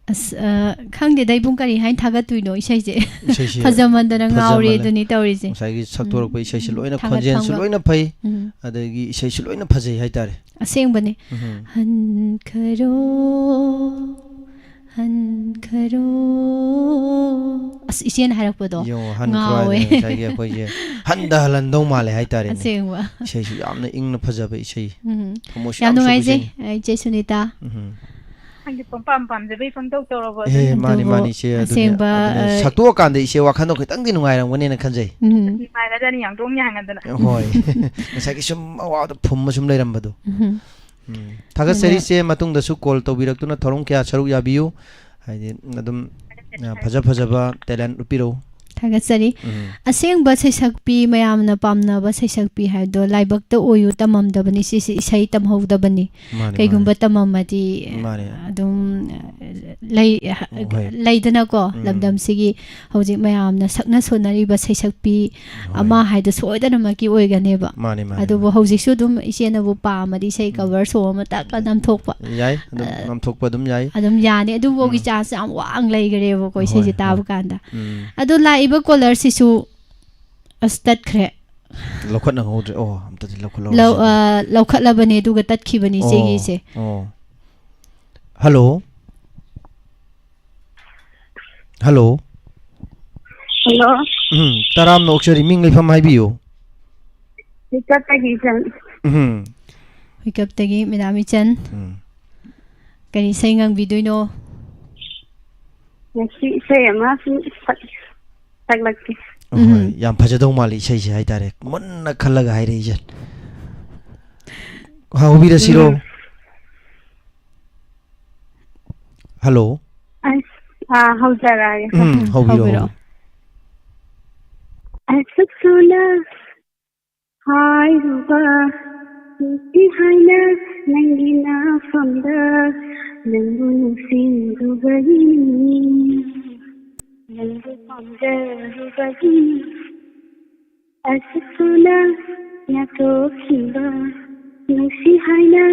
ꯈꯪꯗꯦꯗ ꯏꯕꯨꯡ ꯀꯔꯤ ꯍꯥꯏꯅ ꯊꯥꯒꯠꯇꯣꯏꯅꯣ ꯏꯁꯩꯁꯦ 이세시 ꯐꯖꯃꯟꯗꯅ ꯉꯥꯎꯔꯦ ꯑꯗꯨꯅꯤ ꯇꯧꯔꯤꯁꯦ ꯉꯁꯥꯏꯒꯤ ꯁꯛꯇꯣꯔꯛꯄ ꯏꯁꯩꯁꯤ ꯂꯣꯏꯅ ꯊꯥꯒꯠ ꯈꯣꯟꯖꯦꯜꯁꯨ ꯊꯝꯒ ꯂꯣꯏꯅ ꯐꯩ ꯑꯗꯒꯤ ꯏꯁꯩꯁꯨ ꯂꯣꯏꯅ ꯐꯖꯩ ꯍꯥꯏꯇꯥꯔꯦ ꯑꯁꯦꯡꯕꯅꯦ ꯍꯟꯈꯔꯣ ꯍꯟꯈꯔꯣ ꯑꯁ ꯏꯆꯦꯅ ꯍꯥꯏꯔꯛꯄꯗꯣ ꯌꯦꯡꯉꯣ ꯉꯥꯎꯋꯦ ꯍꯟꯈ꯭ꯔꯣ ꯍꯥꯏꯗꯅ ꯉꯁꯥꯏꯒꯤ ꯑꯩꯈꯣꯏꯁꯦ ꯍꯜꯍꯟꯗꯧ ꯃꯥꯜꯂꯦ ꯍꯥꯏꯇꯥꯔꯦꯅꯦ ꯑꯁꯦꯡꯕ 이세시 ꯌꯥꯝꯅ ꯏꯪꯅ ꯐꯖꯕ ꯏꯁꯩ ꯊꯃꯣꯏꯁꯨ ꯌꯥꯝ ꯌꯥꯝ ꯅꯨꯡꯉꯥꯏꯖꯩ ꯁꯨꯕ ꯏꯆꯦ ꯁꯨꯅꯤꯇꯥ ꯑꯩꯗꯤ ꯄꯝꯄꯥꯝ ꯄꯥꯝꯖꯕꯩ ꯄꯪꯇꯧ ꯇꯧꯔꯕ ꯏꯁꯩ ꯃꯥꯅꯤ ꯑꯗꯨꯕꯨ ꯃꯥꯅꯤ ꯏꯆꯦ ꯑꯗꯨꯅꯦ ꯑꯁꯦꯡꯕ ꯑꯗꯨꯅꯦ ꯁꯛꯇꯣꯛꯑꯀꯥꯟꯗ ꯏꯆꯦ ꯋꯥꯈꯜꯗꯣ ꯈꯤꯇꯪꯗꯤ ꯅꯨꯡꯉꯥꯏꯔꯝꯒꯅꯤꯅ ꯈꯟꯖꯩ ꯅꯨꯡꯉꯥꯏꯔꯖꯥꯅꯤ ꯌꯥꯡꯗꯣꯡ ꯌꯥꯡꯉꯗꯅ ꯍꯣꯏ ꯉꯁꯥꯏꯒꯤ ꯁꯨꯝ ꯑꯋꯥꯕꯗ ꯐꯨꯝꯃ ꯁꯨꯝ ꯂꯩꯔꯝꯕꯗꯣ ꯊꯥꯒꯠꯆꯔꯤ ꯑꯗꯨꯅ ꯏꯆꯦ ꯃꯇꯨꯡꯗꯁꯨ ꯀꯣꯜ ꯇꯧꯕꯤꯔꯛꯇꯨꯅ ꯊꯧꯔꯝ ꯀꯌꯥ ꯁꯔꯨꯛ ꯌꯥꯕꯤꯌꯨ ꯍꯥꯏꯗꯤ ꯑꯗꯨꯝ ꯐꯖꯕ ꯇꯦꯂꯦꯟ ꯎꯠꯄꯤꯔꯛꯎ ꯊꯥꯒꯠꯆꯔꯤ ꯑꯁꯦꯡꯕ ꯁꯩꯁꯛꯄꯤ ꯃꯌꯥꯝꯅ ꯄꯥꯝꯅꯕ ꯁꯩꯁꯛꯄꯤ ꯍꯥꯏꯕꯗꯣ ꯂꯥꯏꯕꯛꯇ ꯑꯣꯏꯌꯨ ꯇꯝꯃꯝꯗꯕꯅꯤ ꯁꯤꯁꯤ ꯏꯁꯩ ꯇꯝꯍꯧꯗꯕꯅꯤ ꯃꯥꯅꯤ ꯀꯩꯒꯨꯝꯕ ꯇꯝꯃꯝꯃꯗꯤ ꯃꯥꯅꯤ ꯑꯗꯨꯝ ꯍꯣꯏ ꯂꯩꯗꯅꯀꯣ ꯂꯝꯗꯝꯁꯤꯒꯤ ꯍꯧꯖꯤꯛ ꯃꯌꯥꯝꯅ ꯁꯛꯅ ꯁꯣꯟꯅꯔꯤꯕ ꯁꯩꯁꯛꯄꯤ ꯑꯃ ꯍꯥꯏꯗꯣ ꯁꯣꯏꯗꯅꯃꯛꯀꯤ ꯑꯣꯏꯒꯅꯦꯕ ꯃꯥꯅꯤ ꯃꯥꯅꯤ ꯑꯗꯨꯕꯨ ꯍꯧꯖꯤꯛꯁꯨ ꯑꯗꯨꯝ ꯏꯆꯦꯅꯕꯨ ꯄꯥꯝꯃꯗꯤ ꯏꯁꯩ ꯀꯚꯔ ꯁꯣ ꯑꯃ ꯇꯛꯀ ꯅꯝꯊꯣꯛꯄ ꯌꯥꯏ ꯑꯗꯨꯝ ꯅꯝꯊꯣꯛꯄ ꯑꯗꯨꯝ ꯌꯥꯏ ꯑꯗꯨꯝ ꯌꯥꯅꯤ ꯑꯗꯨꯐꯥꯎꯒꯤ ꯆꯥꯟꯁ ꯌꯥꯝ ꯋꯥꯡ ꯂꯩꯈꯔꯦꯕꯀꯣ ꯏꯁꯩꯁꯦ ꯍꯣꯏ ꯇꯥꯕ ꯀꯥꯟꯗ ꯎꯝ ꯑꯗꯣ ꯂꯥꯛꯏꯕ ꯀꯣꯂꯔꯁꯤꯁꯨ ꯑꯁ ꯇꯠꯈ꯭ꯔꯦ ꯂꯧꯈꯠꯅꯍꯧꯗ꯭ꯔꯦ ꯑꯣ ꯑꯝꯇꯗꯤ ꯂꯧꯈꯠꯂꯧꯔꯁꯤ ꯂꯧꯈꯠꯂꯕꯅꯦ ꯑꯗꯨꯒ ꯇꯠꯈꯤꯕꯅꯤ ꯏꯆꯦꯒꯤꯁꯦ ꯑꯣ ꯍꯜꯂꯣ ꯍꯜꯂꯣ ꯍꯜꯂꯣ ꯇꯔꯥꯝꯅ ꯑꯣꯛꯆꯔꯤ ꯃꯤꯡ ꯂꯩꯐꯝ ꯍꯥꯏꯕꯤꯌꯨ ꯍꯤꯀꯠꯇꯒꯤ ꯍꯨꯏꯀꯞꯇꯒꯤ ꯃꯦꯗꯥꯝ ꯏꯆꯟ ꯀꯔꯤ ꯏꯁꯩ ꯉꯪꯕꯤꯗꯣꯏꯅꯣ ꯉꯁꯤ ꯏꯁꯩ ꯑꯃ ꯁꯨꯝ ꯁꯛꯂꯛꯀꯦ ꯍꯣꯏ ꯌꯥꯝ ꯐꯖꯗꯧ ꯃꯥꯜꯂꯤ ꯏꯁꯩꯁꯦ ꯍꯥꯏꯇꯥꯔꯦ ꯃꯨꯟꯅ ꯈꯜꯂꯒ ꯍꯥꯏꯔꯛꯏꯁꯦ ꯍꯧꯕꯤꯔꯁꯤꯔꯣ ꯍꯜꯂꯣ ꯍꯧꯖꯔꯛꯑꯒꯦ ꯍꯧꯕꯤꯔꯣ ꯑꯁꯨꯛꯁꯨꯅ ꯍꯥꯏꯔꯨꯕ ꯅꯨꯡꯁꯤ ꯍꯥꯏꯅ ꯅꯪꯒꯤ ꯅꯥꯐꯝꯗ ꯅꯪꯕꯨ ꯅꯨꯡꯁꯤꯔꯨꯕꯒꯤꯅꯤ ꯅꯪꯕꯨ ꯄꯥꯝꯖꯔꯨꯕꯒꯤꯅꯤ ꯑꯁꯨꯛꯁꯨꯅ ꯌꯥꯊꯣꯛꯈꯤꯕ ꯅꯨꯡꯁꯤ ꯍꯥꯏꯅ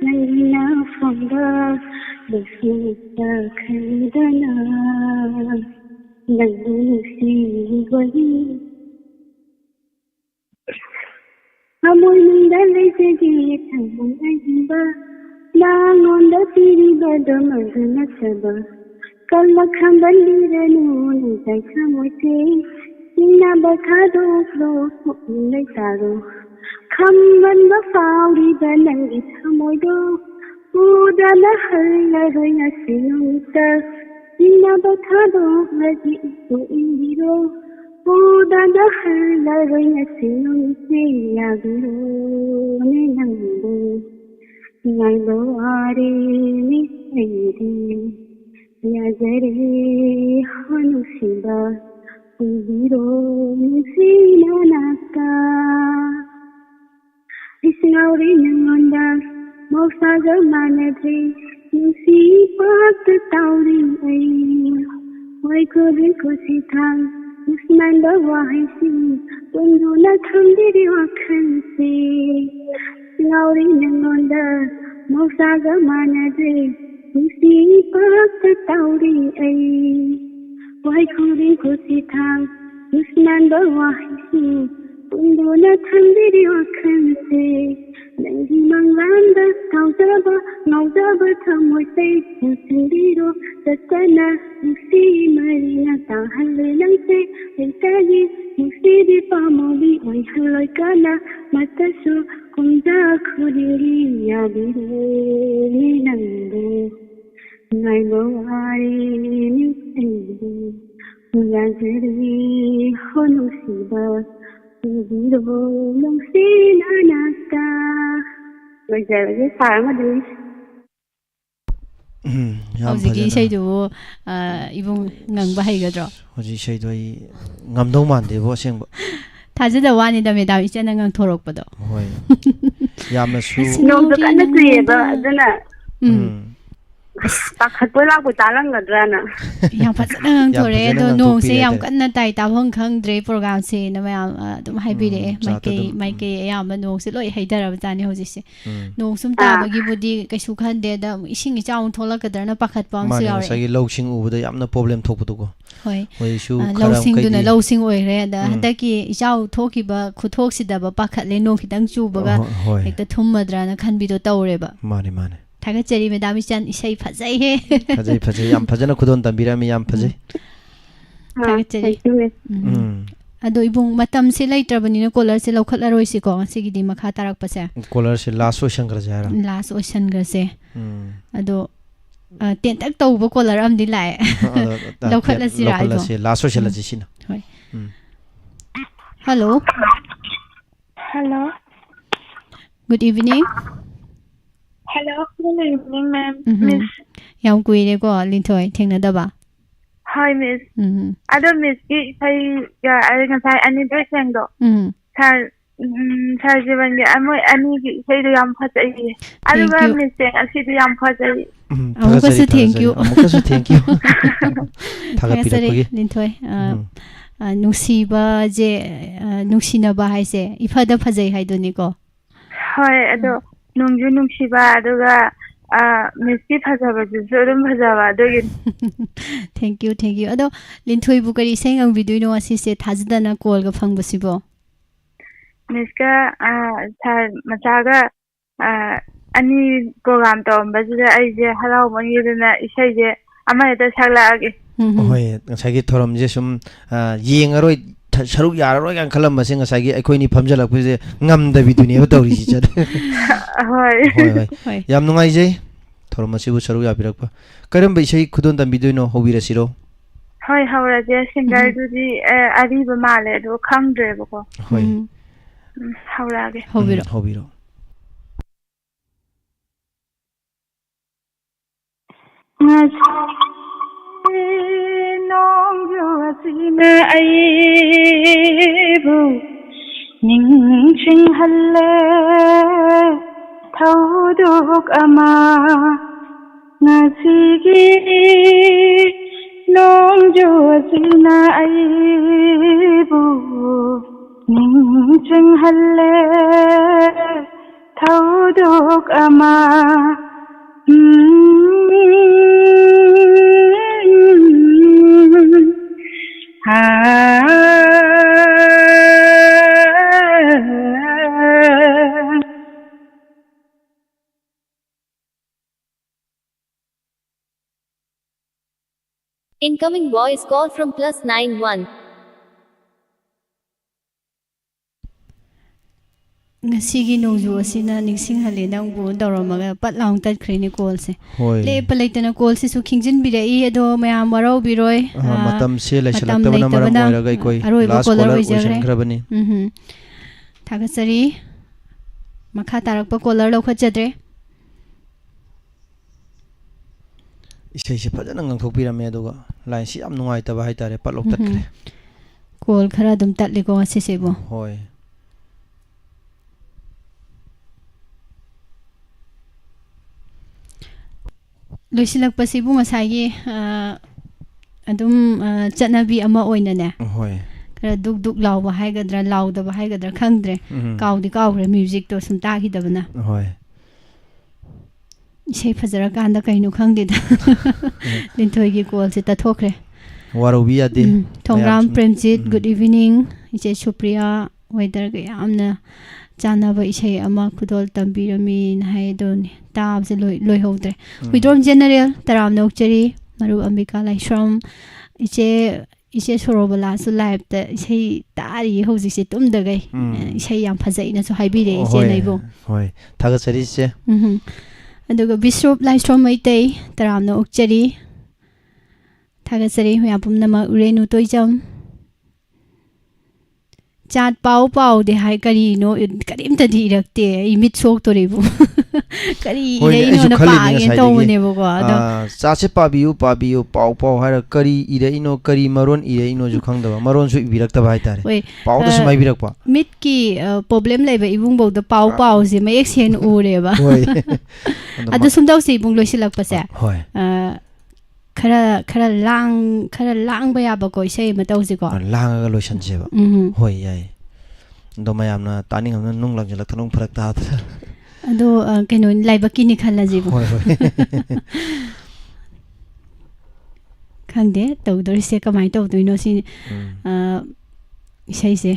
ꯅꯪꯒꯤ ꯅꯥꯐꯝꯗ ꯅꯨꯡꯁꯤꯇ ꯈꯟꯗꯅ ꯅꯪꯕꯨ ꯅꯨꯡꯁꯤꯔꯨꯕꯒꯤꯅꯤ ꯊꯃꯣꯏꯅꯨꯡꯗ ꯂꯩꯖꯒꯦ ꯊꯃꯣꯏ ꯑꯍꯤꯡꯕ ꯅꯉꯣꯟꯗ ꯄꯤꯔꯤꯕꯗꯣ ꯃꯗꯨ ꯅꯠꯇꯕ ꯀꯜꯂ ꯈꯝꯕꯜꯂꯤꯔꯅꯨ ꯅꯨꯡꯖꯥꯏ ꯊꯃꯣꯏꯁꯦ ꯆꯤꯡꯅꯕ ꯊꯥꯗꯣꯛꯂꯣ ꯄꯨꯛꯅꯤꯡ ꯂꯩꯇꯥꯔꯣ ꯈꯝꯕꯟꯕ ꯐꯥꯎꯔꯤꯕ ꯅꯪꯒꯤ ꯊꯃꯣꯏꯗꯣ ꯎꯗꯅ ꯍꯜꯂꯔꯣꯏ ꯉꯁꯤ ꯅꯨꯃꯤꯠꯇ ꯆꯤꯡꯅꯕ ꯊꯥꯗꯣꯛꯂꯗꯤ ꯏꯁꯨ ꯏꯟꯕꯤꯔꯣ ꯎꯗꯅ ꯍꯜꯂꯔꯣꯏ ꯉꯁꯤ ꯅꯨꯃꯤꯠꯁꯦ ꯌꯥꯕꯤꯔꯣꯅꯦ ꯅꯪꯕꯨ ꯉꯥꯏꯕ ꯋꯥꯔꯦꯅꯦ ꯑꯩꯗꯤ ꯌꯥꯖꯔꯦ ꯍꯣꯅꯨꯁꯤꯕ ꯄꯨꯕꯤꯔꯣ ꯅꯨꯡꯁꯤꯅ ꯅꯥꯛꯇ ꯏꯁꯉꯥꯎꯔꯤ ꯅꯉꯣꯟꯗ ꯃꯧꯁꯥꯒ ꯃꯥꯟꯅꯗ꯭ꯔꯦ ꯅꯨꯡꯁꯤ ꯄꯥꯛꯇ ꯇꯥꯎꯔꯤ ꯑꯩ ꯋꯥꯏꯈꯣꯔꯤ ꯈꯨꯁꯤꯊꯥꯡ ꯎꯁꯃꯥꯟꯕ ꯋꯥꯍꯩꯁꯤꯡ ꯄꯨꯟꯗꯨꯅ ꯊꯝꯕꯤꯔꯤ ꯋꯥꯈꯜꯁꯦ ꯉꯥꯎꯔꯤ ꯅꯉꯣꯟꯗ ꯃꯧꯁꯥꯒ ꯃꯥꯟꯅꯗ꯭ꯔꯦ ꯅꯨꯡꯁꯤ ꯄꯥꯛꯇ ꯇꯥꯎꯔꯤ ꯑꯩ ꯋꯥꯏꯈꯣꯔꯤ ꯈꯨꯁꯤꯊꯥꯡ ꯎꯁꯃꯥꯟꯕ ꯋꯥꯍꯩꯁꯤꯡ ꯄꯨꯟꯗꯨꯅ ꯊꯝꯕꯤꯔꯤ ꯋꯥꯈꯜꯁꯦ ꯅꯪꯒꯤ ꯃꯪꯂꯥꯟꯗ ꯀꯥꯎꯖꯕ ꯉꯥꯎꯖꯕ ꯊꯃꯣꯏꯁꯦ ꯄꯨꯟꯁꯤꯟꯕꯤꯔꯣ ꯆꯠꯇꯅ ꯅꯨꯡꯁꯤ ꯃꯔꯤꯅ ꯇꯥꯍꯜꯂꯦ ꯅꯪꯁꯦ ꯂꯩꯇꯒꯤ ꯅꯨꯡꯁꯤꯕꯤ ꯄꯥꯝꯃꯧꯕꯤ ꯑꯣꯏꯍꯜꯂꯣꯏ ꯀꯅꯥ ꯃꯠꯇꯁꯨ ꯀꯨꯝꯖ ꯈꯨꯗꯤꯡꯒꯤ ꯌꯥꯕꯤꯔꯣꯅꯦ ꯅꯪꯕꯨ ꯉꯥꯏꯕ ꯋꯥꯔꯦꯅꯦ ꯑꯩꯕꯨ ꯌꯥꯖꯔꯦ ꯍꯣꯅꯨꯁꯤꯕ ꯄꯨꯕꯤꯔꯣ ꯅꯨꯡꯁꯤꯅ ꯅꯥꯛꯇ ꯂꯣꯏꯖꯔꯒꯦ ꯁꯥꯔ ꯑꯃꯗꯤ ꯍꯧꯖꯤꯛꯀꯤ ꯏꯁꯩꯗꯨꯕꯨ ꯏꯕꯨꯡ ꯉꯪꯕ ꯍꯩꯒꯗ꯭ꯔꯣ ꯍꯧꯖꯤꯛ ꯏꯁꯩꯗꯣ ꯑꯩ ꯉꯝꯗꯧ ꯃꯥꯟꯗꯦꯕꯣ ꯑꯁꯦꯡꯕ ꯊꯥꯖꯗꯕ ꯋꯥꯅꯤꯗ ꯃꯦꯗꯥꯝ ꯏꯆꯟꯅ ꯉꯪꯊꯣꯔꯛꯄꯗꯣ ꯍꯣꯏ ꯌꯥꯝꯅꯁꯨ ꯅꯣꯡꯁꯨ ꯀꯟꯅ ꯆꯨꯏꯌꯦꯕ ꯑꯗꯨꯅ ꯄꯥꯈꯠꯄꯣꯏ ꯂꯥꯛꯄꯣꯏ ꯇꯥꯔꯝꯒꯗ꯭ꯔꯥꯅ ꯌꯥꯝ ꯐꯖꯅ ꯉꯥꯡꯊꯣꯔꯦ ꯑꯗꯣ ꯅꯣꯡꯁꯦ ꯌꯥꯝ ꯀꯟꯅ ꯇꯥꯏ ꯇꯥꯐꯝ ꯈꯪꯗ꯭ꯔꯦ ꯄ꯭ꯔꯣꯒ꯭ꯔꯥꯝꯁꯦꯅ ꯃꯌꯥꯝ ꯑꯗꯨꯝ ꯍꯥꯏꯕꯤꯔꯛꯑꯦ ꯃꯥꯏꯀꯩ ꯑꯌꯥꯝꯕ ꯅꯣꯡꯁꯦ ꯂꯣꯏ ꯍꯩꯊꯔꯕꯖꯥꯠꯅꯤ ꯍꯧꯖꯤꯛꯁꯦ ꯅꯣꯡ ꯁꯨꯝ ꯇꯥꯕꯒꯤꯕꯨꯗꯤ ꯀꯩꯁꯨ ꯈꯟꯗꯦ ꯑꯗ ꯏꯁꯤꯡ ꯏꯆꯥꯎ ꯊꯣꯛꯂꯛꯀꯗ꯭ꯔꯅ ꯄꯥꯈꯠꯄ ꯑꯃꯁꯨ ꯌꯥꯎꯔꯛꯑꯦ ꯉꯁꯥꯏꯒꯤ ꯂꯧꯁꯤꯡ ꯎꯕꯗ ꯌꯥꯝꯅ ꯄ꯭ꯔꯣꯕ꯭ꯂꯦꯝ ꯊꯣꯛꯄꯗꯨꯀꯣ ꯍꯣꯏ ꯍꯧꯖꯤꯛꯁꯨ ꯂꯧꯁꯤꯡꯗꯨꯅ ꯂꯧꯁꯤꯡ ꯑꯣꯏꯈ꯭ꯔꯦ ꯑꯗ ꯍꯟꯗꯛꯀꯤ ꯏꯆꯥꯎ ꯊꯣꯛꯈꯤꯕ ꯈꯨꯊꯣꯛꯁꯤꯗꯕ ꯄꯥꯈꯠꯂꯦ ꯅꯣꯡ ꯈꯤꯇꯪ ꯆꯨꯕꯒ ꯍꯦꯛꯇ ꯊꯨꯝꯃꯗ꯭ꯔꯅ ꯈꯟꯕꯤꯗꯣ ꯇꯧꯔꯦꯕ ꯃꯥꯅꯦ ꯊꯥꯒꯠꯆꯔꯤ ꯃꯦꯗꯥꯝ ꯏꯆꯟ ꯏꯁꯩ ꯐꯖꯩꯍꯦ ꯐꯖꯩ ꯌꯥꯝ ꯐꯖꯅ ꯈꯨꯗꯣꯟ ꯇꯝꯕꯤꯔꯝꯃꯤ ꯌꯥꯝ ꯐꯖꯩ ꯊꯥꯒꯠꯆꯔꯤ ꯑꯗꯣ ꯏꯕꯨꯡ ꯃꯇꯝꯁꯦ ꯂꯩꯇ꯭ꯔꯕꯅꯤꯅ ꯀꯣꯂꯔꯁꯦ ꯂꯧꯈꯠꯂꯔꯣꯏꯁꯤꯀꯣ ꯉꯁꯤꯒꯤꯗꯤ ꯃꯈꯥ ꯇꯥꯔꯛꯄꯁꯦ ꯀꯣꯂꯔꯁꯦ ꯂꯥꯁ ꯑꯣꯏꯁꯟꯈ꯭ꯔꯁꯦ ꯍꯥꯏꯔꯣ ꯂꯥꯁ ꯑꯣꯏꯁꯟꯈ꯭ꯔꯁꯦ ꯑꯗꯣ ꯇꯦꯟꯇꯛ ꯇꯧꯕ ꯀꯣꯂꯔ ꯑꯃꯗꯤ ꯂꯥꯛꯑꯦ ꯂꯧꯈꯠꯂꯁꯤꯔꯥ ꯏꯕꯣ ꯂꯥꯁ ꯑꯣꯏꯁꯜꯂꯁꯤ ꯁꯤꯅ ꯍꯣꯏ hello good evening Hello, good evening, ma'am. Miss. Yam kuire ko Lintoy thengna Hi, Miss. Ado Miss ki sai ya ngasai ani doi sengdo. Sar sar jiban ge amoi ani ki sai do yam phajai. Ado ga Miss seng asi do yam phajai. Amukasu thank you. Thagapirapagi Lintoy. Nusiba je nungsinaba haise ifada phajai haidoni ko. Hi, ado nungju nungsiba aduga Miss ki phajaba ju rum phajaba dogin. Thank you. Ado Lintoy bu kari seng ang video no asi se thajadana call ga phangbasibo. Miss ka sar machaga ani program to bazida ai je harau mangiduna isai je ama eta saglage. Hoi ngasagi thoram je sum yengaroi saruk yararoi kan khalambase ngasagi akhoi phamjalakpise ngamdabiduni ba tawrisi char hoi yam nungai je thoram asibu saruk yabirakpa karam isai khudon tambidoino hobirasiro hoi hawra je singer dudi ariba male do khangdre bako hoi hawrage hobiro Sina aibu Ning halle Thauduk ama Ngasigi Nongjo sina aibu Ning halle Thauduk ama Incoming voice call from +91. Ngasigi nongju asina ningsinghale nangbu dawramaga patlaung tatkhrini call se lepa leitana call se su khingjin birai ado mayam warau biroi matam se laisalaktabana maram oiraga ikoi last caller oisangrabani thagasari makha tarakpa caller lokhatjadre isai se fajana ngangthokpirame aduga line si yam nungai taba haitare patlok tatkre call khara dum tatliko asisebo hoi loisilakpasibu ngasai adum chanabi ama oinane hoi kara duk lawba haigadra lawdaba haigadra khangdre kawre music to sum tagidabana hoi isei phajara kanda kainu khangdida Lintoy gi call se tathokre warobi ade Thongram Premjit good evening iche Supriya weather ga yamna chanaba isei ama khudol tambirami haidoni tabse loi hodre widrom general taram nokcheri maru ambika laishram iche sorobala su live ta isei tari hoji se tumdagai isei yam phajai na su haibire iche naibo hoi thagasari se aduga Bishop laishram maitai taram nokcheri thagasari yapumnama urenu toijam ꯆꯥꯠ ꯄꯥꯎ ꯄꯥꯎꯗꯦ ꯍꯥꯏ ꯀꯔꯤꯅꯣ ꯀꯔꯤꯝꯇꯗꯤ ꯏꯔꯛꯇꯦ ꯑꯩ ꯃꯤꯠ ꯁꯣꯛꯇꯣꯔꯤꯕꯨ ꯀꯔꯤ ꯏꯔꯛꯏꯅꯣꯅ ꯄꯥꯒꯦ ꯇꯧꯕꯅꯦꯕꯀꯣ ꯑꯗꯣ ꯆꯥꯠꯁꯦ ꯄꯥꯕꯤꯌꯨ ꯄꯥꯕꯤꯌꯨ ꯄꯥꯎ ꯄꯥꯎ ꯍꯥꯏꯔ ꯀꯔꯤ ꯏꯔꯛꯏꯅꯣ ꯀꯔꯤ ꯃꯔꯣꯟ ꯏꯔꯛꯏꯅꯣꯁꯨ ꯈꯪꯗꯕ ꯃꯔꯣꯟꯁꯨ ꯏꯕꯤꯔꯛꯇꯕ ꯍꯥꯏꯇꯥꯔꯦ ꯄꯥꯎꯗ ꯁꯨꯝ ꯍꯥꯏꯕꯤꯔꯛꯄ ꯃꯤꯠꯀꯤ ꯄ꯭ꯔꯣꯕ꯭ꯂꯦꯝ ꯂꯩꯕ ꯏꯕꯨꯡꯕꯧꯗ ꯄꯥꯎ ꯄꯥꯎꯁꯦ ꯃꯌꯦꯛ ꯁꯦꯡꯅ ꯎꯔꯦꯕ ꯑꯗꯨ ꯁꯨꯝ ꯇꯧꯁꯤ ꯏꯕꯨꯡ ꯂꯣꯏꯁꯤꯜꯂꯛꯄꯁꯦ खरा लांग याब को इसे मतौसिको लांगा लोइसनसेबा होय याय दो मयामना तानिंग हमना नुंग लंगजलक थनुंग फरक तादरा अदो केनो लाइबकी नि खल्ला जिबो होय होय खंदे तौदरसे कमाय तौदोइनो सि इसेसे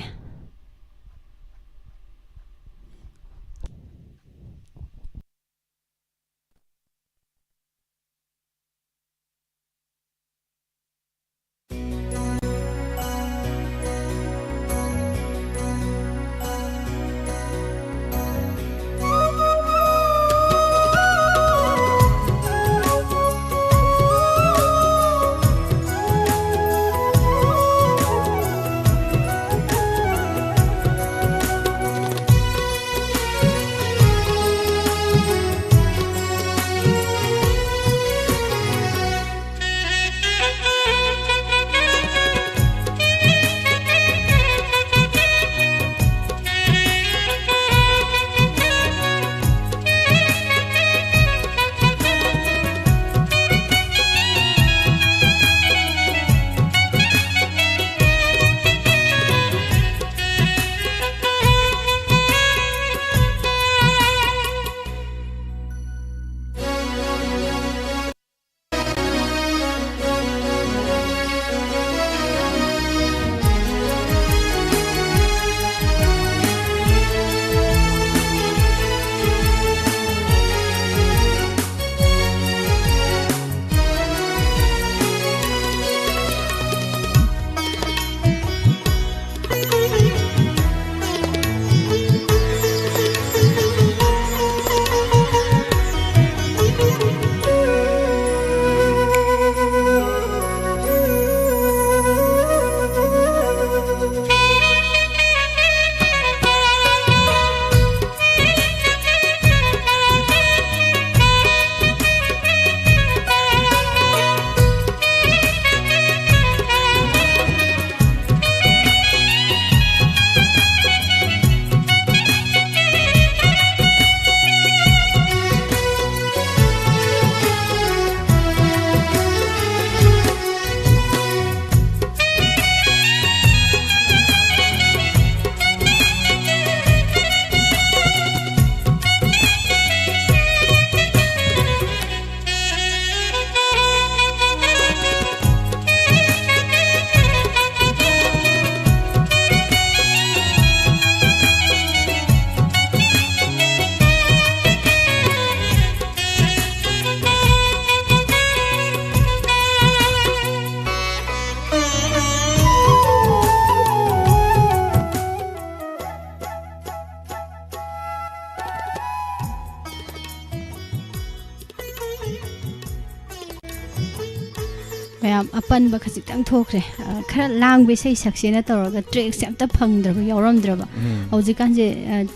मैम अपन खजितंग थोखरे खरा लांग बेसै सक्सेना तौरगा ट्रैक से अमता फंगद्रबा यावरमद्रबा हौजिकान जे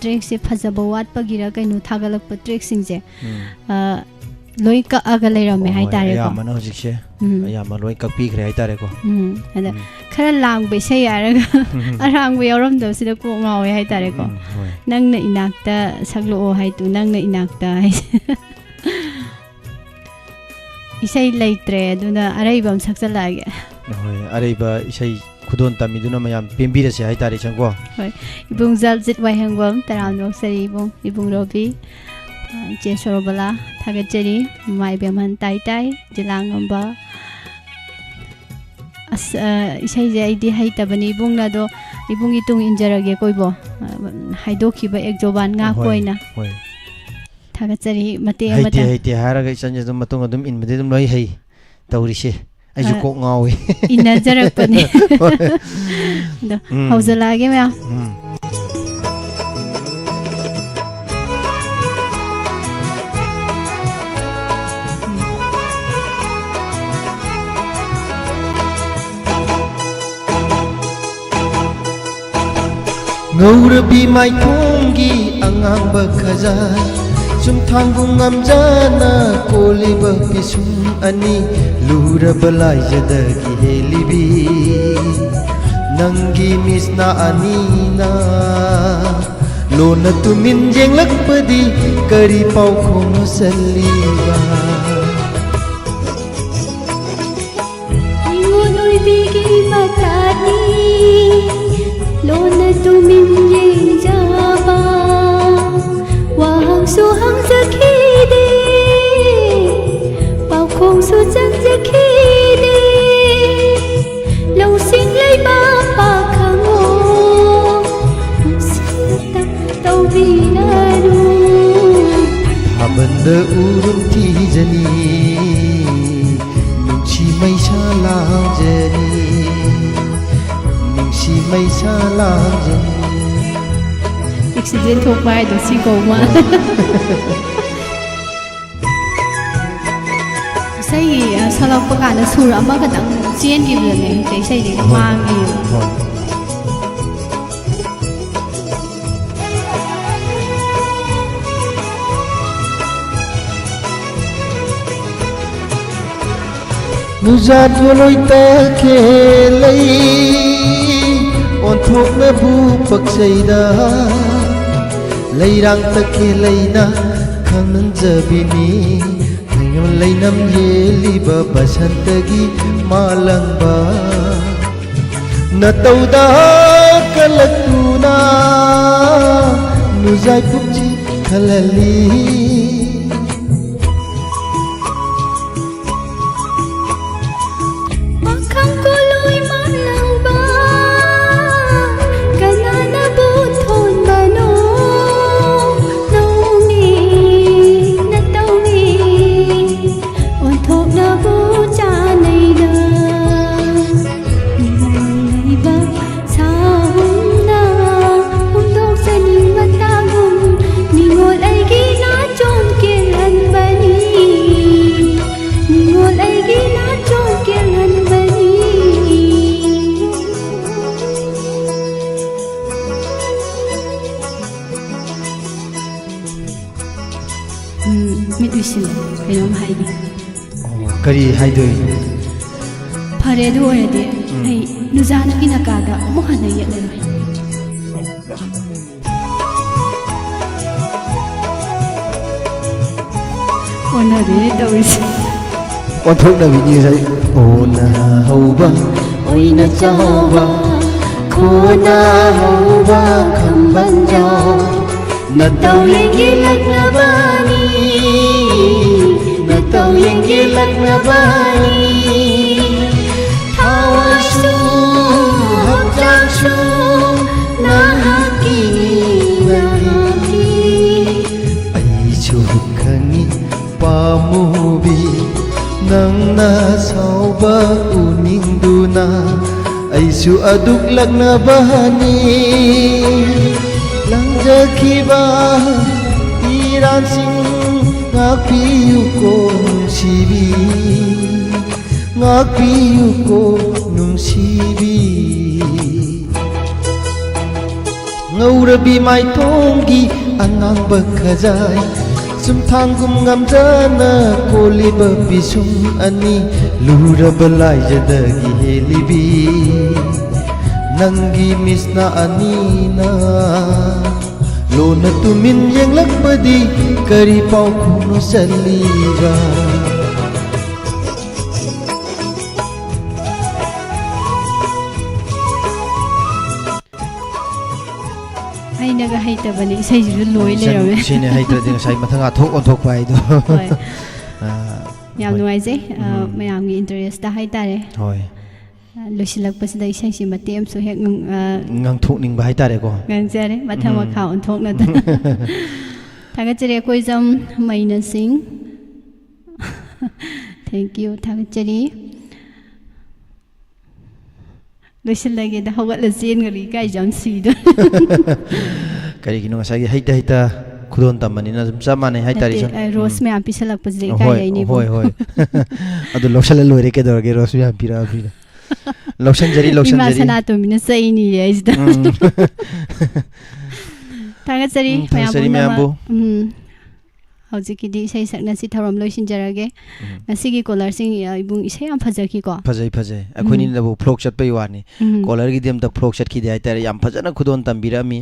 ट्रैक से फजबा वाटपगिरा कैनु थागलप ट्रैक सिंजे लोई कअगा लेरमे हाय तारे को यामना हौजिकसे यामा लोई कपीखरे हाय तारे को अदा खरा लांग बेसै यारगा अरांग यावरमदबसिदा को मावे हाय तारे को नंगना इनाक्ता सगलो हाय तु नंगना इनाक्ता हाय इसाई लेत्रे दुना अरैबम सक्चलागे होय अरैबा इसाई खुदोन तमिदुना मयाम पेम्बिरसे हाय तारे चंगो होय इबुंग जलजित वायहंगबम तरानो सरी इबुंग रोबी चे सोरबला थागचरी माय बेमन ताई ताई जिलांगंबा अस इसाई जे आइदि हाय तबनी इबुंग नादो इबुंगी तुंग इंजरगे कोइबो हाइदोखिबा एक जोबान nga कोइना होय थागचरी मते मते हेते हारगा इचंजे दम मतुंग दम इनबदे दम लोई है तौरिसे आइजु को ngawi इना जरकपने द हौजलागे म्या ngawrabi mai thonggi angamba khajai sum thangung ngamjana koliba pisum ani lurabalai jadagi helibi nangi misna anina lona tumin jenglakpadi kari pau khono saliba ngonoi bigi matani lona tumin jengjaba wahang su hang zakhide pau khong su chang zakhide lâu sinh lấy ba pa khango sita tau binaru habanda urum ti jani nungsi mai sa lang jani nungsi mai sa lang jani accident thok bai do si ko ma sai salak pa kana sur ama ka dang chen gi bla ne sai sai de mang gi nuzat voloi ta khelai on thok na bu pak saida leirang ta khelaina khanan jabini thayam leinam yeliba basantagi malangba na tauda kalakuna nuzai pupji khalali mit usil kainom haigi kari haidoi phare du ore ai nuzana ki nakada mo hana yelai ona de dois on thok na bi ni sai ona hauba oina chawa khona hauba khamban jaw na tau yengi lagna bani na tau yengi lagna bani thawasu hapjasu na haki ai chu khani pamubi nangna sauba uningduna ai su aduk lagna bani langjakiba iran sing ngapiu ko sibi ngapiu ko nung sibi ngaurabi mai tonggi angang bakhajai sumthangum ngamjana koliba pisum ani lurabalai jadagi helibi nangi misna anina lona tumin yenglakpadi kari pau khono saliba ai naga haita bani sai ju loi le rawe sine haita ding sai mathanga thok on thok pai do yam nuai je mayam gi interest da haita re hoi losilak pasida isai si matem so hek ngang thok ning ba haita re ko ngang jare mathama kha on thok na da thaga jare koi jam maina sing thank you thaga jare losilage da hawat la zen ngari kai jam si do kari kino ngasagi haita haita khudon tamani na sama ne haita ri rose me api salak pasida kai ai ni hoi hoi adu loksala loire ke dorge rose me api ra ꯂꯧꯁꯟꯖꯔꯤ 이마 ꯂꯧꯁꯟꯖꯔꯤ 사나토미는 써이니 예지다. 다가서리 다가서리 마야보. ꯍꯧꯖꯤꯛꯀꯤꯗꯤ ꯏꯁꯩ ꯁꯛꯅꯁꯤ ꯊꯧꯔꯝ ꯂꯣꯏꯁꯤꯟꯖꯔꯒꯦ ꯉꯁꯤꯒꯤ ꯀꯣꯂꯔꯁꯤꯡ ꯏꯕꯨꯡ ꯏꯁꯩ ꯌꯥꯝ ꯐꯖꯈꯤꯀꯣ ꯐꯖꯩ ꯐꯖꯩ ꯑꯩꯈꯣꯏꯅꯤꯅꯕꯨ ꯐ꯭ꯂꯣꯛ ꯆꯠꯄꯩ ꯋꯥꯅꯤ ꯀꯣꯂꯔꯒꯤꯗꯤ ꯑꯝꯇ ꯐ꯭ꯂꯣꯛ ꯆꯠꯈꯤꯗꯦ ꯍꯥꯏꯇꯥꯔꯦ ꯌꯥꯝ ꯐꯖꯅ ꯈꯨꯗꯣꯟ ꯇꯝꯕꯤꯔꯝꯃꯤ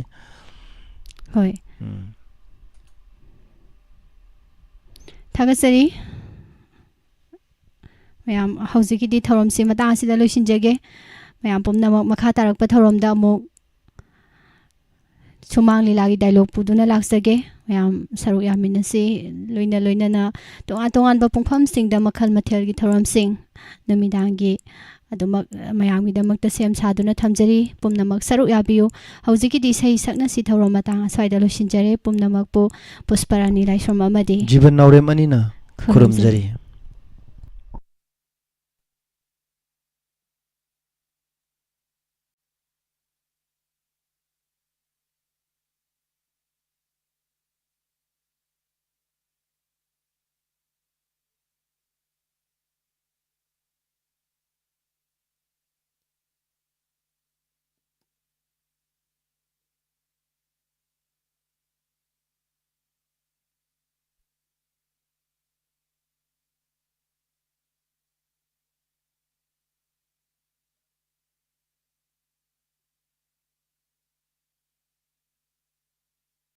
ꯍꯣꯏ ꯊꯥꯒꯠꯆꯔꯤ ꯃꯌꯥꯝ ꯍꯧꯖꯤꯛꯀꯤꯗꯤ ꯊꯧꯔꯝꯁꯤ ꯃꯇꯥꯡ ꯑꯁꯤꯗ ꯂꯣꯏꯁꯤꯟꯖꯒꯦ ꯃꯌꯥꯝ ꯄꯨꯝꯅꯃꯛ ꯃꯈꯥ ꯇꯥꯔꯛꯄ ꯊꯧꯔꯝꯗ ꯑꯃꯨꯛ ꯁꯨꯃꯥꯡ ꯂꯤꯂꯥꯒꯤ ꯗꯥꯏꯂꯣग ꯄꯨꯗꯨꯅ ꯂꯥꯛꯆꯒꯦ ꯃꯌꯥꯝ ꯁꯔꯨꯛ ꯌꯥꯃꯤꯟꯅꯁꯤ ꯂꯣꯏꯅꯅ ꯇꯣꯉꯥꯟ ꯇꯣꯉꯥꯟꯕ ꯄꯨꯡꯐꯝꯁꯤꯡꯗ ꯃꯈꯜ ꯃꯊꯦꯜꯒꯤ ꯊꯧꯔꯝꯁꯤꯡ ꯅꯨꯃꯤꯗꯥꯡꯒꯤ ꯑꯗꯨꯃꯛ ꯃꯌꯥꯝꯒꯤꯗꯃꯛꯇ ꯁꯦꯝ ꯁꯥꯗꯨꯅ ꯊꯝꯖꯔꯤ ꯄꯨꯝꯅꯃꯛ ꯁꯔꯨꯛ ꯌꯥꯕꯤꯌꯨ ꯍꯧꯖꯤꯛꯀꯤꯗꯤ ꯏꯁꯩ ꯁꯛꯅꯁꯤ ꯊꯧꯔꯝ ꯃꯇꯥꯡ ꯑꯁ꯭ꯋꯥꯏꯗ ꯂꯣꯏꯁꯤꯟꯖꯔꯦ ꯄꯨꯝꯅꯃꯛꯄꯨ ꯄꯨꯁꯄꯔꯥꯅꯤ ꯂꯥꯏꯁ꯭ꯔꯝ ꯑꯃꯗꯤ ꯖꯤꯕꯟ ꯅꯥꯎꯔꯦꯝ ꯑꯅꯤꯅ ꯈꯨꯔꯨꯝꯖꯔꯤ